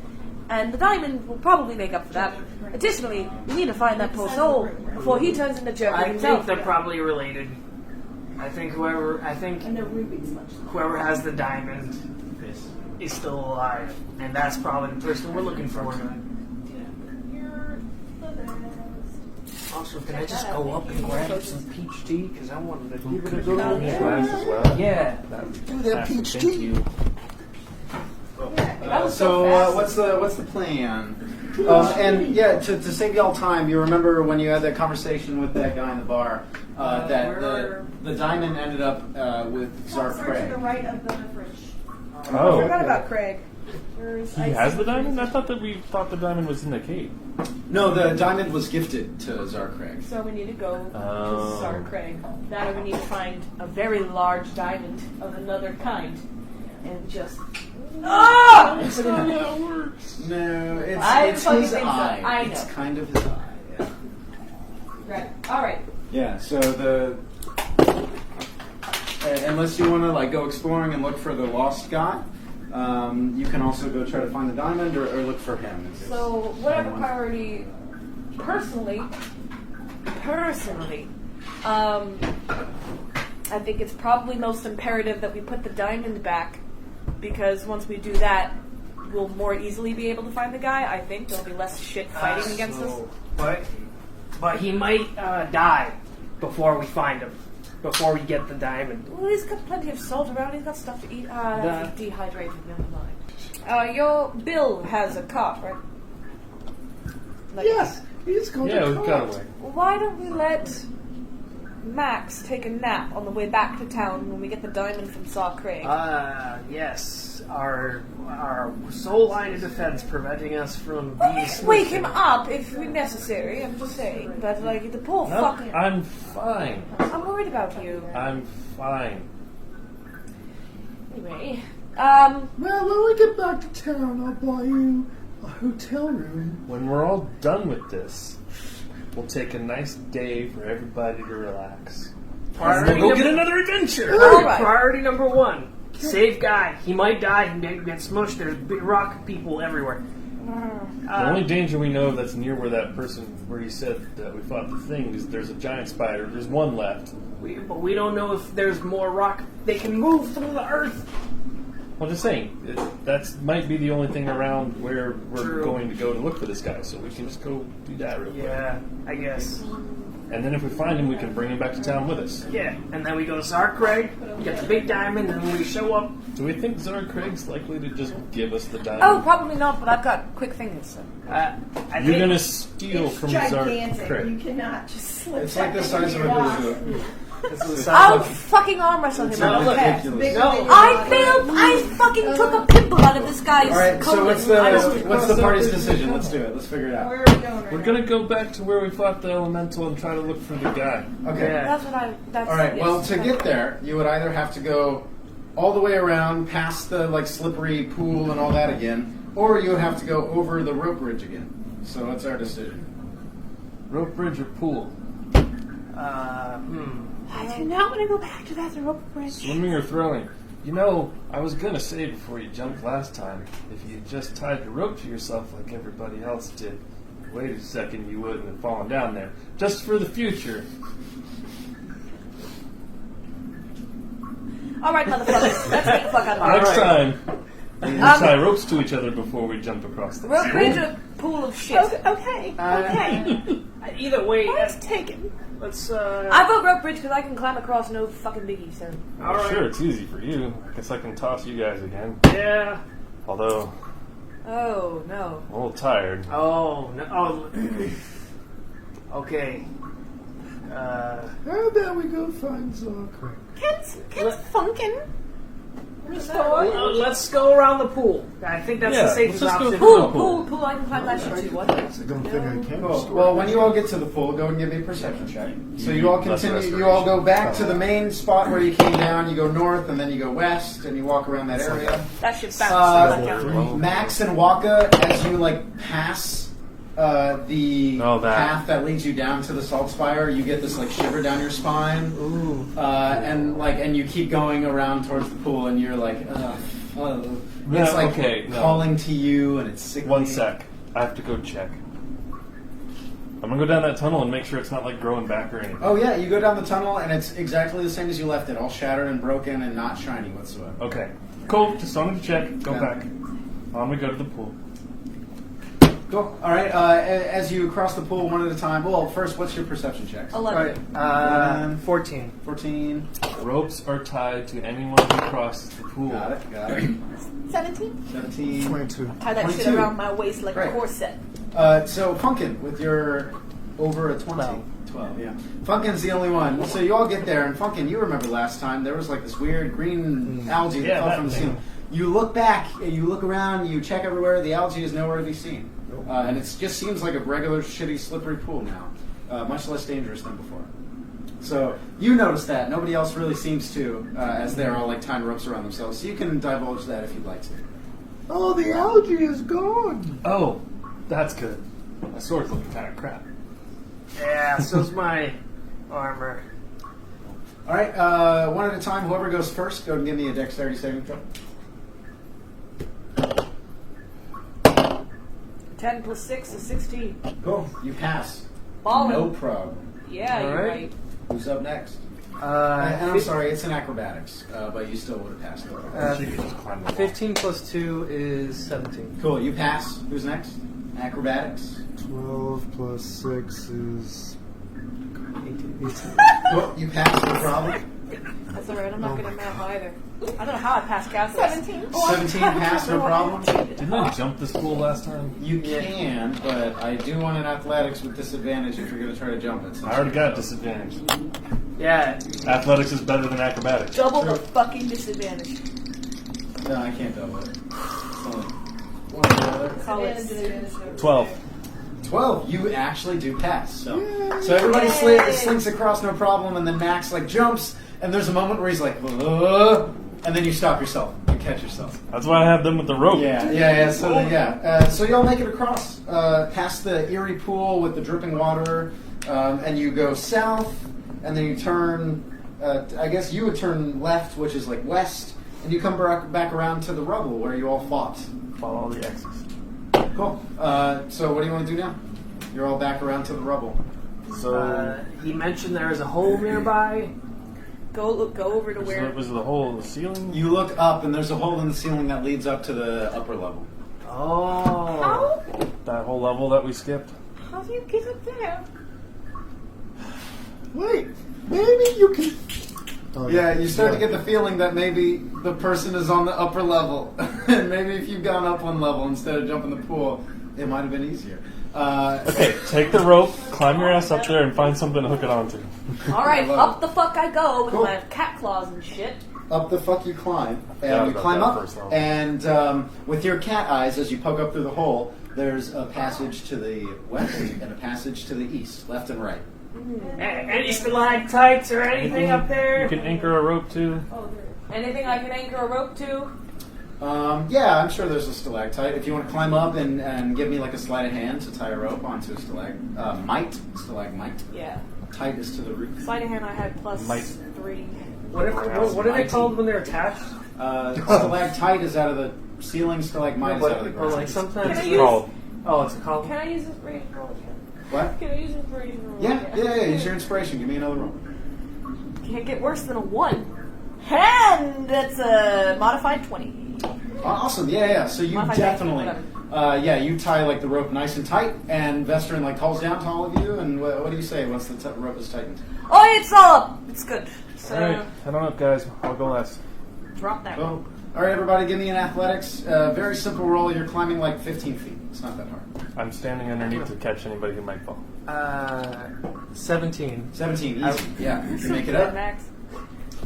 and the diamond will probably make up for that. Additionally, we need to find that poor soul before he turns into jerk I himself. think they're probably related. I think whoever has the diamond is still alive, and that's probably the person we're looking for. Also, can I just go up and grab some peach tea? Because I wanted to give it a good old Glass as well. Yeah. Do that peach tea. So what's the plan? And to save y'all time, you remember when you had that conversation with that guy in the bar that the diamond ended up with Czar To Craig. the right of the fridge. Oh. I forgot about Craig. He has the diamond? I thought the diamond was in the cave. No, the diamond was gifted to Czar Craig. So we need to go Oh. to Czar Craig. Now we need to find a very large diamond of another kind, and just That's not how it works. No, I it's fucking his think so. eye. I know. It's kind of his eye. Yeah. right. All right. Yeah. So unless you want to go exploring and look for the lost guy, you can also go try to find the diamond or look for him. So whatever priority, personally, I think it's probably most imperative that we put the diamond back, because once we do that, we'll more easily be able to find the guy. I think there'll be less shit fighting against us. But he might die before we find him. Before we get the diamond. Well, he's got plenty of salt around. He's got stuff to eat. That's dehydrated. Never mind. Your Bill has a cart, right? Yes, he's going Yeah, to we've got away. Why don't we let Max take a nap on the way back to town when we get the diamond from Saw Craig? Yes. Our sole line of defense preventing us from being Wake him up if necessary, I'm just saying. But, like, the poor fucking... I'm fine. I'm worried about you. I'm fine. Anyway, Well, when we get back to town, I'll buy you a hotel room. When we're all done with this, we'll take a nice day for everybody to relax. Priority We'll go get another adventure. All right. Priority number 1. Save Guy. He might die. He might get smushed. There's big rock people everywhere. The only danger we know that's near where that person, where he said that we fought the thing, is there's a giant spider. There's one left. But we don't know if there's more rock. They can move through the earth. I'm just saying, that might be the only thing around where we're True. going to go to look for this guy, so we can just go do that real quick. Yeah, I guess. And then if we find him, we can bring him back to town with us. Yeah, and then we go to Czar Craig, we get the big diamond, and when we show up... Do we think Czar Craig's likely to just give us the diamond? Oh, probably not, but I've got quick fingers, so... I You're think- going to steal It's from Czar gigantic. Craig. You cannot just slip. It's like the back size of into a your rock. bazooka. I'll fucking arm wrestle him No, on the look, head. Ridiculous. No. I fucking took a pimple out of this guy's All right, so colon. what's the party's decision? Let's do it. Let's figure it out. Where are we going right We're now? going to go back to where we fought the elemental and try to look for the guy. Okay. Yeah. That's what that's... All right. yes, Well, to that's- get there, you would either have to go all the way around past the like slippery pool and all that again, or you would have to go over the rope bridge again. So what's our decision? Rope bridge or pool? I do not want to go back to that rope bridge. Swimming or throwing? You know, I was going to say before you jumped last time, if you just tied the rope to yourself like everybody else did, wait a second, you wouldn't have fallen down there. Just for the future. All right, motherfuckers, let's get the fuck out of here. Next time, we tie ropes to each other before we jump across the Rope bridge or pool of shit? Okay. Either way, Point taken. let's... I vote rope bridge because I can climb across no fucking biggie, so... all right. Sure, it's easy for you. I guess I can toss you guys again. Yeah. Although, Oh, no. I'm a little tired. Oh, no. Oh. Okay. How about we go find Czar Craig? Ken's funkin'. Let's go around the pool. I think that's the Yeah, safest let's just go option. Pool, I can climb that shit too, what? I don't think I can. Cool. Well, when you all get to the pool, go and give me a perception check. So you all Plus continue. You restoration. all go back to the main spot where you came down. You go north, and then you go west, and you walk around that area. That shit bounces. Max and Wokka, as you like pass the Oh, that. path that leads you down to the salt spire, you get this like shiver down your spine. Ooh. And you keep going around towards the pool, and you're like, Yeah, it's like okay, no. calling to you, and it's sickly. One sec. I have to go check. I'm going to go down that tunnel and make sure it's not like growing back or anything. Oh yeah, you go down the tunnel, and it's exactly the same as you left it, all shattered and broken and not shiny whatsoever. Okay. Cool. Just wanted to check. Go Yeah. back. I'm going to go to the pool. Cool. All right. As you cross the pool one at a time. Well, first, what's your perception checks? 11. 14. 14. Ropes are tied to anyone who crosses the pool. Got it. Got it. 17. 17. 22. Tie that shit 22. around my waist like Right. a corset. So Funkin, with your over a 20. 12, yeah. Funkin's the only one. So you all get there, and Funkin, you remember last time, there was like this weird green algae that Yeah, fell that from the thing. ceiling. You look back, you look around, you check everywhere, the algae is nowhere to be seen. And it just seems like a regular, shitty, slippery pool now. Much less dangerous than before. So you notice that. Nobody else really seems to, as they're all like tying ropes around themselves. So you can divulge that if you'd like to. Oh, the algae is gone. Oh, that's good. My sword's looking kind of crap. Yeah, so's my armor. All right, one at a time. Whoever goes first, go and give me a dexterity saving throw. 10 plus 6 is 16. Cool. You pass. Ballin'. No problem. Yeah, you're Alright. right. Who's up next? And I'm sorry, it's in acrobatics, but you still would have passed. She could just climb the wall. 15 plus 2 is 17. Cool. You pass. Who's next? Acrobatics. 12 plus 6 is 18. Cool. You pass. No problem. That's alright, I'm not good at math either. I don't know how I passed calculus. 17. 17 pass. No problem. Didn't I jump this pool last time? You can, but I do want an athletics with disadvantage if you're going to try to jump it. I already got disadvantage. Yeah. Athletics is better than acrobatics. Double the fucking disadvantage. No, I can't double it. It's only one or the other. Call it Advantage. 12. 12. You actually do pass. So everybody slinks across no problem, and then Max like jumps, and there's a moment where he's like, and then you stop yourself. You catch yourself. That's why I have them with the rope. Yeah. So y'all make it across past the eerie pool with the dripping water, and you go south, and then you turn. I guess you would turn left, which is like west, and you come back around to the rubble where you all fought. Follow the X's. Cool. So what do you want to do now? You're all back around to the rubble. So He mentioned there is a hole nearby. Go over to where. was the hole in the ceiling? You look up, and there's a hole in the ceiling that leads up to the upper level. Oh. How? That whole level that we skipped? How do you get up there? Wait, maybe you can. Oh, Yeah, you start to get the feeling that maybe the person is on the upper level. And maybe if you've gone up one level instead of jumping the pool, it might have been easier. Okay, take the rope, climb your ass up there, and find something to hook it onto. Alright, up the fuck I go with Cool. my cat claws and shit. Up the fuck you climb. Yeah, And you about climb that up. first level. And with your cat eyes, as you poke up through the hole, there's a passage to the west and a passage to the east, left and right. Any stalactites or anything up there? You can anchor a rope too. Anything I can anchor a rope to? Yeah, I'm sure there's a stalactite. If you want to climb up and give me like a sleight of hand to tie a rope onto a stalagmite. Yeah. Tight is to the roof. Sleight of hand I had plus Might. 3. What are they called when they're attached? Stalactite is out of the ceiling, stalagmite is out of the Or ground. like sometimes Can I It's use- called. Oh, it's called. Can I use inspiration roll again? What? Can I use inspiration roll Yeah, again? use your inspiration. Give me another roll. Can't get worse than a 1. And that's a modified 20. Awesome, yeah. So you Modified definitely, 19, you tie like the rope nice and tight, and Vestrin like calls down to all of you, and what do you say once the rope is tightened? Oh, it's all up. It's good. So, Alright, head on up, guys. I'll go last. drop that rope. Well, all right, everybody, give me an athletics. Very simple roll. You're climbing like 15 feet. It's not that hard. I'm standing underneath to catch anybody who might fall. 17. 17, easy. Yeah, you can make it Good, up. Max.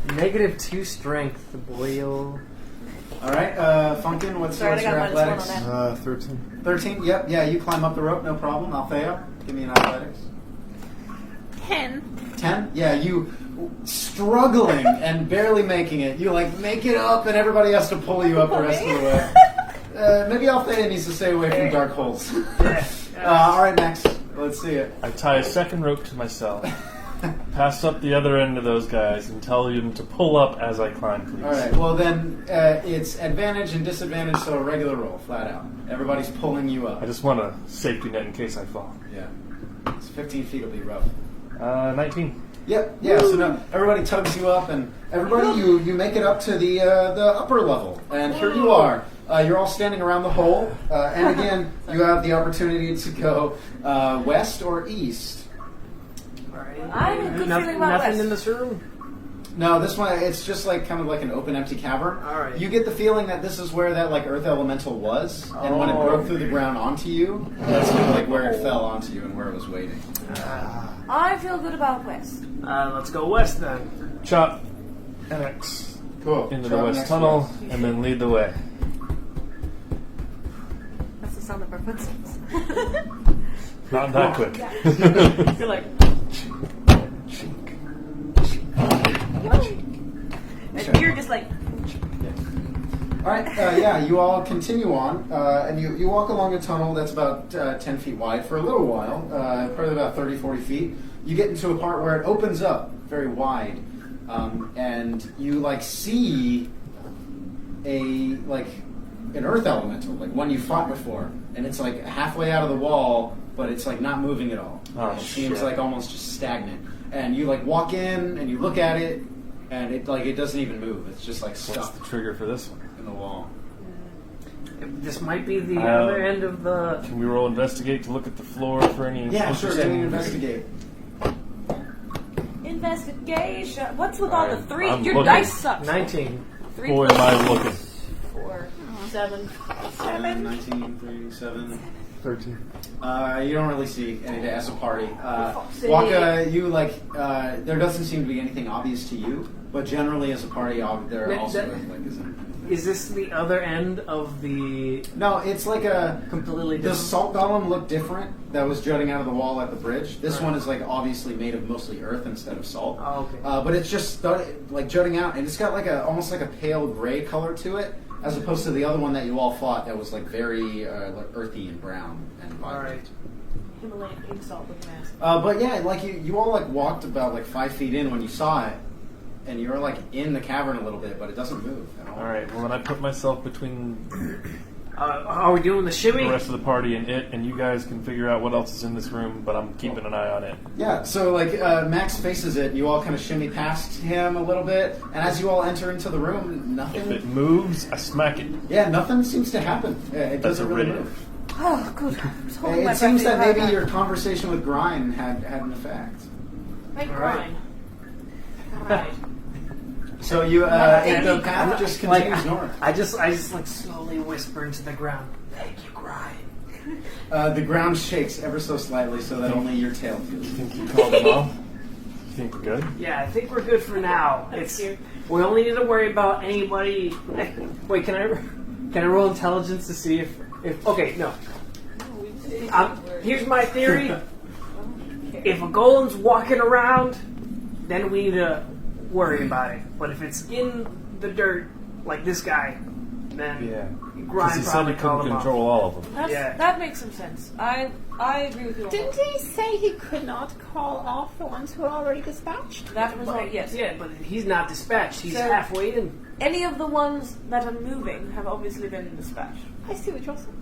-2 strength, boyo. All right, Funkin, what's Sorry, I your got athletics? -1 on that. 13. 13. Yep. Yeah, you climb up the rope, no problem. Althea, give me an athletics. 10. 10. Yeah, you struggling and barely making it. You like make it up, and everybody has to pull you up the rest of the way. Maybe Althea needs to stay away from dark holes. All right, Max, let's see it. I tie a second rope to myself, pass up the other end of those guys, and tell them to pull up as I climb, please. All right. Well, then it's advantage and disadvantage, so a regular roll, flat out. Everybody's pulling you up. I just want a safety net in case I fall. Yeah. It's 15 feet will be rough. 19. Yep. Yeah. So now everybody tugs you up, and everybody you make it up to the upper level, and here you are. You're all standing around the hole, and again, you have the opportunity to go west or east. I have a good feeling about Nothing West. in this room? No, this one it's just like kind of like an open, empty cavern. All right. You get the feeling that this is where that like earth elemental was, and when it broke through the ground onto you, that's kind of like where it fell onto you and where it was waiting. I feel good about West. Let's go west then. Chop an X Cool. into Try the west next tunnel, one. and then lead the way. That's the sound of our footsteps. Not that quick. You're like, and you're just like, All right, yeah, you all continue on, and you walk along a tunnel that's about 10 feet wide for a little while, probably about 30, 40 feet. You get into a part where it opens up very wide, and you like see an earth elemental, like one you fought before, and it's like halfway out of the wall, but it's like not moving at all. Oh, it seems shit. like almost just stagnant. And you like walk in and you look at it, and it doesn't even move. It's just like What's stuck the trigger for this one? in the wall. This might be the other end of the. Can we roll investigate to look at the floor for any Yeah, sure. Give me an interesting... investigate. investigation. What's with all the Alright, 3? I'm Your looking. dice sucks. 19. 3 Boy, plus am I looking. 4, 7. 7, 19, 3, 7. 13. You don't really see anything as a party. Wokka, you like. There doesn't seem to be anything obvious to you, but generally as a party, there also isn't. Is this the other end of the? No, it's like a completely The different. salt golem looked different. That was jutting out of the wall at the bridge. This one is like obviously made of mostly earth instead of salt. Oh, okay. But it's just started, like jutting out, and it's got like almost like a pale gray color to it, as opposed to the other one that you all fought that was like very like earthy and brown and vibrant. All right. Himalayan pink salt with mask. But yeah, like you all like walked about like 5 feet in when you saw it, and you're like in the cavern a little bit, but it doesn't move at all. All right. Well, then I put myself between Are we doing the shimmy? the rest of the party and it, and you guys can figure out what else is in this room. But I'm keeping an eye on it. Yeah, so like Max faces it, you all kind of shimmy past him a little bit, and as you all enter into the room, nothing. If it moves, I smack it. Yeah, nothing seems to happen. It That's doesn't a really raid. move. Oh, good. It seems that maybe your conversation with Grind had an effect. Make All right. grind. Alright. So you, the path just continues north. I just like slowly whisper into the ground. Thank you, Grind. The ground shakes ever so slightly, so that only your tail feels. You think you called them off? You think we're good? Yeah, I think we're good for now. That's cute. We only need to worry about anybody. Wait, can I roll intelligence to see if okay, no. Here's my theory. If a golem's walking around, then we need to worry about it. But if it's in the dirt, like this guy, then Yeah. Because Grind he said probably he called couldn't him off. control all of them. Yeah. That makes some sense. I agree with you. on Didn't that. he say he could not call off the ones who are already dispatched? That was all, yes. Yeah, but he's not dispatched. He's So- halfway in. Any of the ones that are moving have obviously been dispatched. I see what you're saying.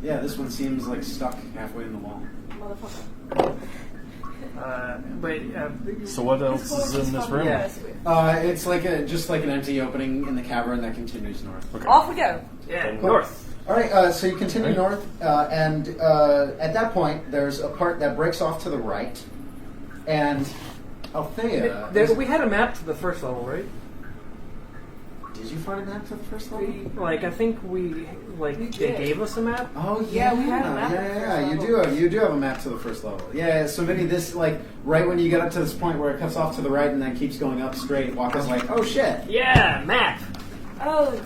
Yeah, this one seems like stuck halfway in the wall. Motherfucker. So what else is in this room? Yeah. It's like just like an empty opening in the cavern that continues north. Okay. Off we go. Yeah, And north. All right, so you continue Right. north, and at that point, there's a part that breaks off to the right, and Althea. We had a map to the first level, right? Did you find a map to the first level? I think We they did. gave us a map. Oh Yeah, we had a map to the Yeah, first you level. do have a map to the first level. Yeah, so maybe this like right when you get up to this point where it cuts off to the right and then keeps going up straight. Wokka's like, oh shit. Yeah, map. Oh.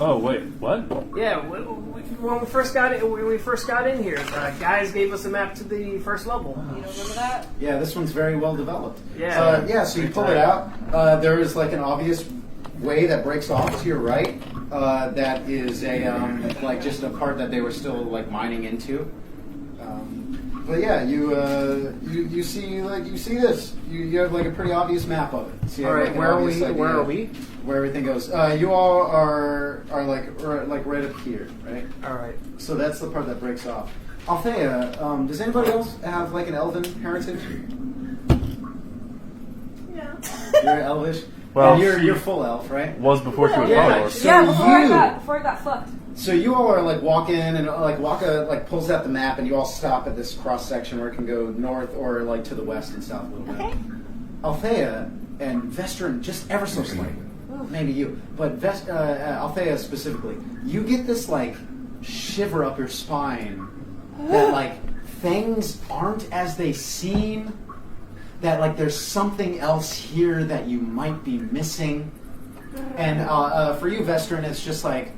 Oh wait, what? Yeah, when we first got in here, the guys gave us a map to the first level. You don't remember that? Yeah, this one's very well developed. Yeah. So you pull it out. There is like an obvious way that breaks off to your right. That is a like just a part that they were still like mining into. But yeah, you see this. You have like a pretty obvious map of it. So you All have, right, like, an where are obvious we? idea Where are we? Where everything goes. You all are like right up here, right? All right. So that's the part that breaks off. Althea, does anybody else have like an elven heritage? Yeah. You're elvish. Well, And she you're full elf, right? Was before she was Yeah. Power. So Yeah, before you- I got fucked. So you all are like walking, and like Wokka like pulls out the map, and you all stop at this cross section where it can go north or like to the west and south a little bit. Okay. Althea and Vestrin just ever so slightly, maybe you, but Althea specifically, you get this like shiver up your spine that like things aren't as they seem. That like there's something else here that you might be missing, and for you, Vestrin, it's just like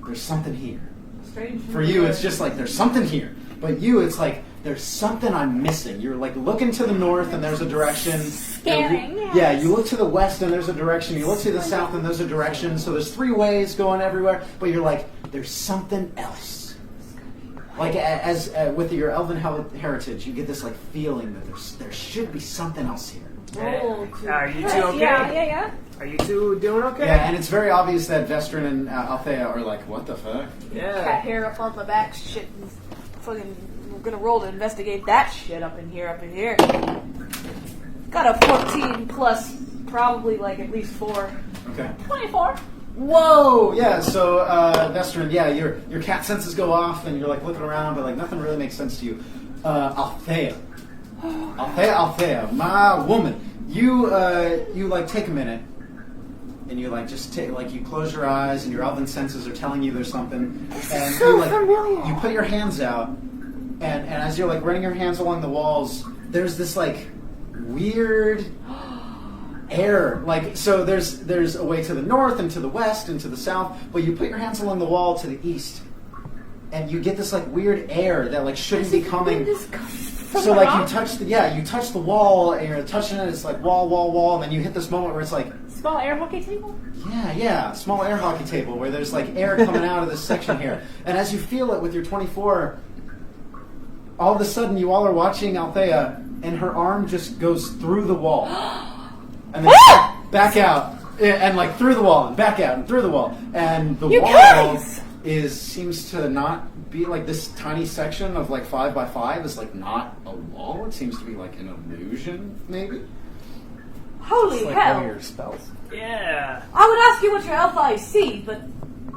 there's something here. Strange. For you, it's just like there's something here. But you, it's like there's something I'm missing. You're like looking to the north and there's a direction. Scaring, yes. Yeah, you look to the west and there's a direction. You look to the south and there's a direction. So there's 3 ways going everywhere. But you're like, there's something else. Like as with your elven heritage, you get this like feeling that there should be something else here. Roll Are you two okay? Yeah. Are you two doing okay? Yeah, and it's very obvious that Vestrin and Althea are like, what the fuck? cat Yeah. hair up on my back, shit. And fucking, we're gonna roll to investigate that shit up in here. Got a 14 plus, probably like at least 4. Okay. 24. Whoa! Yeah, so Vestrin, yeah, your cat senses go off and you're like looking around, but like nothing really makes sense to you. Althea, my woman, you like take a minute and you like just like you close your eyes, and your elven senses are telling you there's something, and so you like familiar. you put your hands out, and as you're like running your hands along the walls, there's this like weird air, like so there's a way to the north and to the west and to the south, but you put your hands along the wall to the east, and you get this like weird air that like shouldn't be coming. So like you touch the wall, and you're touching it. It's like wall, and then you hit this moment where it's like Small air hockey table? yeah, small air hockey table where there's like air coming out of this section here, and as you feel it with your 24, all of a sudden you all are watching Althea, and her arm just goes through the wall, and then back out, and like through the wall, and back out, and through the wall, and the wall seems to not be like this tiny section of like 5 by 5 is like not a wall. It seems to be like an illusion, maybe. Holy It's like hell! one of your spells. Yeah. I would ask you what your elf eyes see, but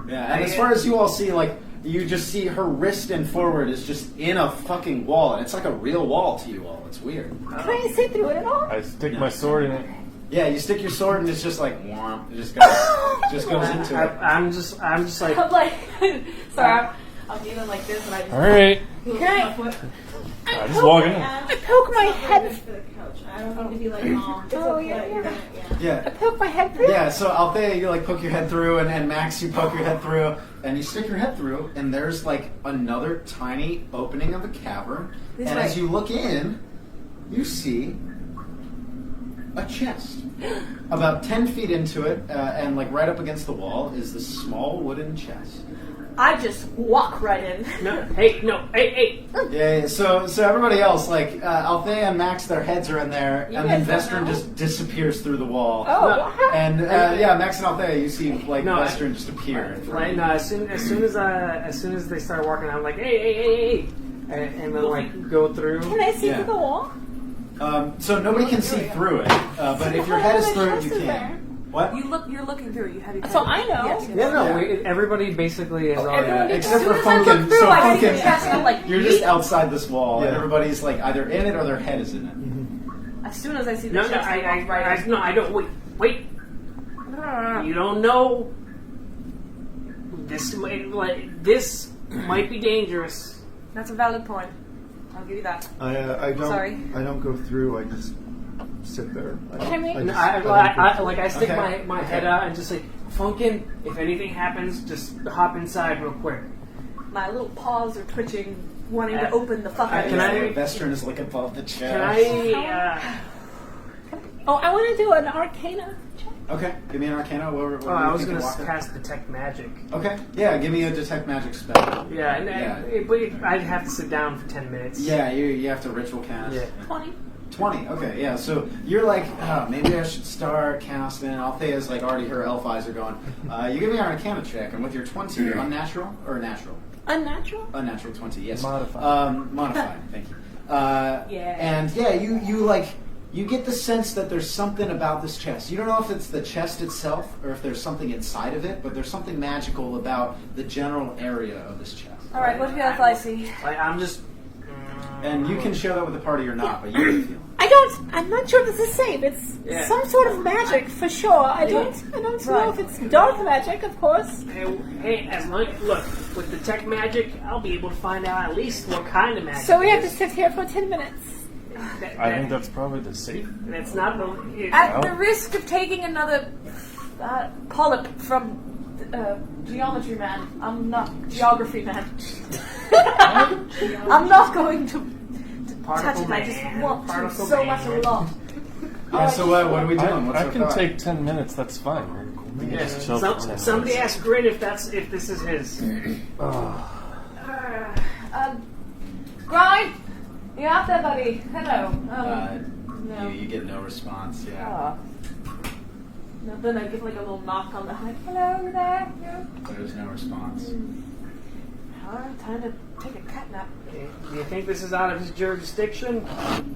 Yeah, and as far as you all see, like you just see her wrist and forward is just in a fucking wall, and it's like a real wall to you all. It's weird. Can I see through it at all? I stick my sword in it. Yeah, you stick your sword and it's just like warm. It just goes into it. I'm just like. I'm like, sorry, I'm kneeling like this, and I just. All right. Can I just walk in. I poke my head? For the couch. I don't need to be like, Mom. It's Oh, okay. yeah. You're gonna, yeah. Yeah. I poke my head through? Yeah, so Althea, you like poke your head through, and Max, you poke your head through, and you stick your head through, and there's like another tiny opening of a cavern. This and way. as you look in, you see a chest. About 10 feet into it, and like right up against the wall, is this small wooden chest. I just walk right in. Hey. Yeah, so everybody else, like Althea and Max, their heads are in there, and then Vestron just disappears through the wall. Oh, And Max and Althea, you see like Vestron just appear. Right. No. As soon as they start walking, I'm like, hey, and then like go through. Can I see Yeah. through the wall? So nobody can see through it, but if your head is through it, you can. What? You're looking through. You have your. So I know. Yes, Yeah, no. Yeah. Everybody basically is on everyone it. gets- Except for as soon as I look Funkin'. through, So I see the Funkin', chest, and I'm like, you're just yeet. outside this wall, and Yeah. everybody's like either in it or their head is in it. As soon as I see the No, chest, I walk right in. I don't. Wait. You don't know. This might be dangerous. That's a valid point. I'll give you that. I don't. Sorry. I don't go through. I just sit there. Can we- I stick Okay. my head out and just like, Funkin', if anything happens, just hop inside real quick. My little paws are twitching, wanting to open the fuck out of Can I- this. Vestron is like above the chest. Can I? Oh, I want to do an arcana check. Okay, give me an Arcana. What I do was you think gonna of Wokka? cast detect magic. Okay, yeah, give me a detect magic spell. Yeah, but I'd have to sit down for 10 minutes. Yeah, you have to ritual cast. Yeah. 20. 20, okay, yeah. So you're like, oh, maybe I should start casting. Althea's like already her elf eyes are going. You give me an Arcana check, and with your 20, unnatural or natural? Unnatural? Unnatural 20, yes. Modified. Modified, thank you. Yeah. And yeah, you like, you get the sense that there's something about this chest. You don't know if it's the chest itself or if there's something inside of it, but there's something magical about the general area of this chest. All right, what do you have, I see? I'm just. And you can share that with the party or not, but you can feel. I'm not sure this is safe. It's Yeah. some sort of magic for sure. I don't know if it's dark magic, of course. Hey, as long look with detect magic, I'll be able to find out at least what kind of magic. So we it have to is. sit here for 10 minutes. I think that's probably the safe. That's not the. At the risk of taking another polyp from geometry man, I'm not geography man. I'm not going to touch it. I just want to so much a lot. Yeah, so what are we doing? What's I our can thought? take 10 minutes. That's fine. We can just chill for 10 Somebody minutes. asked Grin if this is his. Grind, you out there, buddy? Hello. No. You get no response, yeah. No, then I give like a little knock on the head. Hello, you there? Yeah. There's no response. Time to take a cat nap. Do you think this is out of his jurisdiction?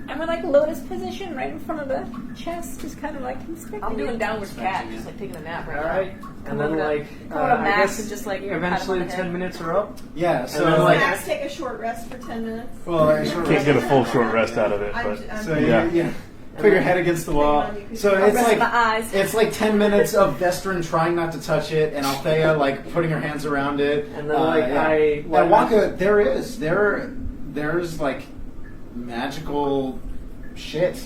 I'm in like lotus position right in front of the chest, just kind of like inspecting. I'm doing it. downward cat, just like taking a nap right All now. right, and then over to- like come over to I Max guess and just, like, pat him eventually on the 10 head. minutes are up. Yeah, so then, like, Max, take a short rest for 10 minutes. well, Can't get a full short rest out of it, but so yeah. Put your head against the wall. So it's Rest like my eyes. it's like 10 minutes of Vestrin trying not to touch it, and Althea like putting her hands around it. And then I and Wokka, there's like magical shit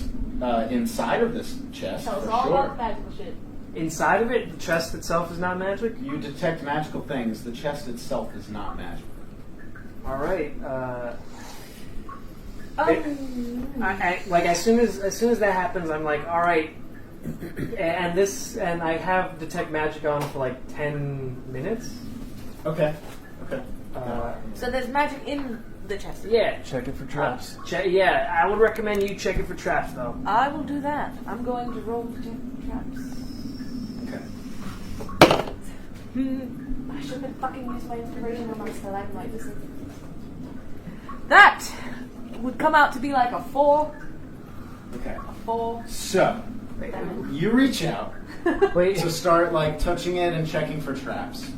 inside of this chest. Tell us for all sure. about magical shit. inside of it, the chest itself is not magic. You detect magical things. The chest itself is not magical. All right. Like as soon as that happens, I'm like, all right. And I have detect magic on for like 10 minutes. Okay. So there's magic in the chest. Yeah. Check it for traps. Yeah, I would recommend you check it for traps, though. I will do that. I'm going to roll to check for traps. Okay. I should have fucking used my inspiration on my stalagmite. That would come out to be like a 4. Okay. A 4. So you reach out Wait. to start like touching it and checking for traps,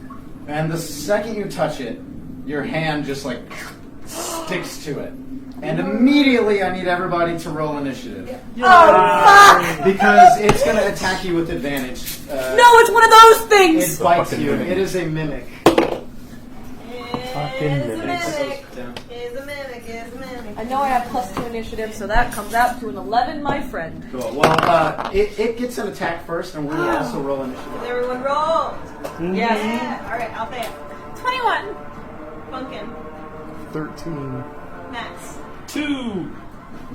and the second you touch it, your hand just like sticks to it, and immediately I need everybody to roll initiative because it's going to attack you with advantage. No, it's one of those things! It bites fucking you. mimic. It is a mimic. Is a mimic. I know I have +2 initiative, so that comes out to an 11, my friend. Cool. Well, it gets an attack first, and we will also roll initiative. Does everyone roll? Yes. Yeah. All right, Althea. 21. Pumpkin. 13. Max. 2.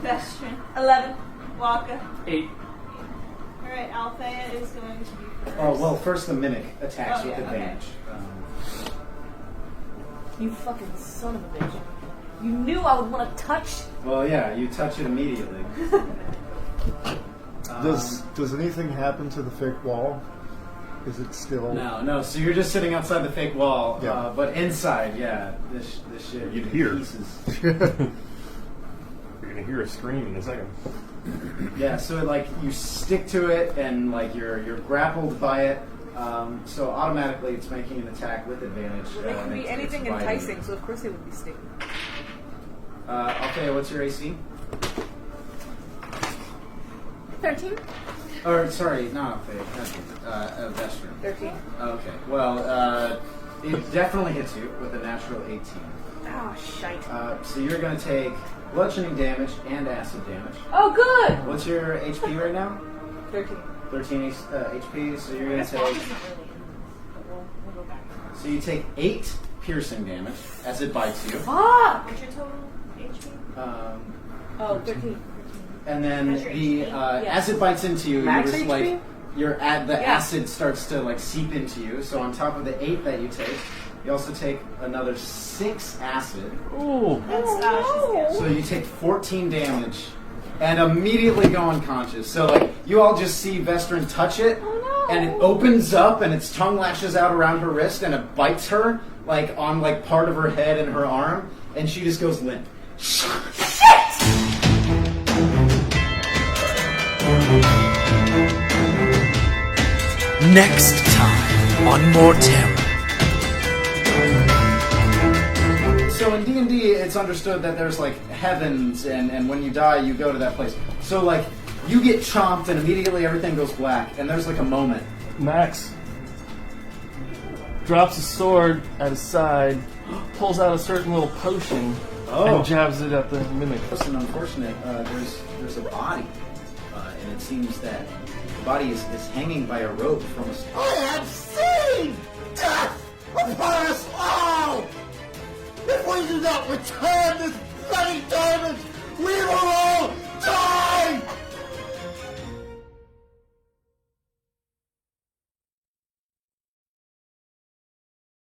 Vestrin. 11. Wokka. 8. All right, Althea is going to be first. Oh well, first the mimic attacks Oh, with yeah, advantage. You fucking son of a bitch. You knew I would want to touch. Well, yeah, you touch it immediately. Does anything happen to the fake wall? Is it still? No. So you're just sitting outside the fake wall, Yeah. but inside, yeah, this shit. You'd hear. Pieces. You're gonna hear a scream in a second. Yeah, so like you stick to it and like you're grappled by it. So automatically it's making an attack with advantage. Well, it can be it's anything biting. enticing, so of course it would be stinging. Okay, what's your AC? 13. Or sorry, not okay, Vestrin. 13. Okay, well, it definitely hits you with a natural 18. Oh, shite. So you're going to take bludgeoning damage and acid damage. Oh, good! What's your HP right now? 13. 13 HP, so you're going to take... We'll go back. So you take 8 piercing damage as it bites you. Fuck! What's your total HP? Oh, 13. And then That's your HP? as it bites into you, Max you're just HP? like the acid starts to like seep into you. So on top of the 8 that you take, you also take another 6 acid. Ooh. That's she's good. So you take 14 damage and immediately go unconscious. So like you all just see Vestrin touch it, and it opens up and its tongue lashes out around her wrist and it bites her like on like part of her head and her arm, and she just goes limp. Next time on Mortera. So in D&D, it's understood that there's like heavens, and when you die, you go to that place. So like you get chomped, and immediately everything goes black, and there's like a moment. Max drops his sword at his side, pulls out a certain little potion, and jabs it at the mimic. It's an unfortunate. There's a body, and it seems that the body is hanging by a rope from a. I have seen death upon us all! If we do not return this bloody diamond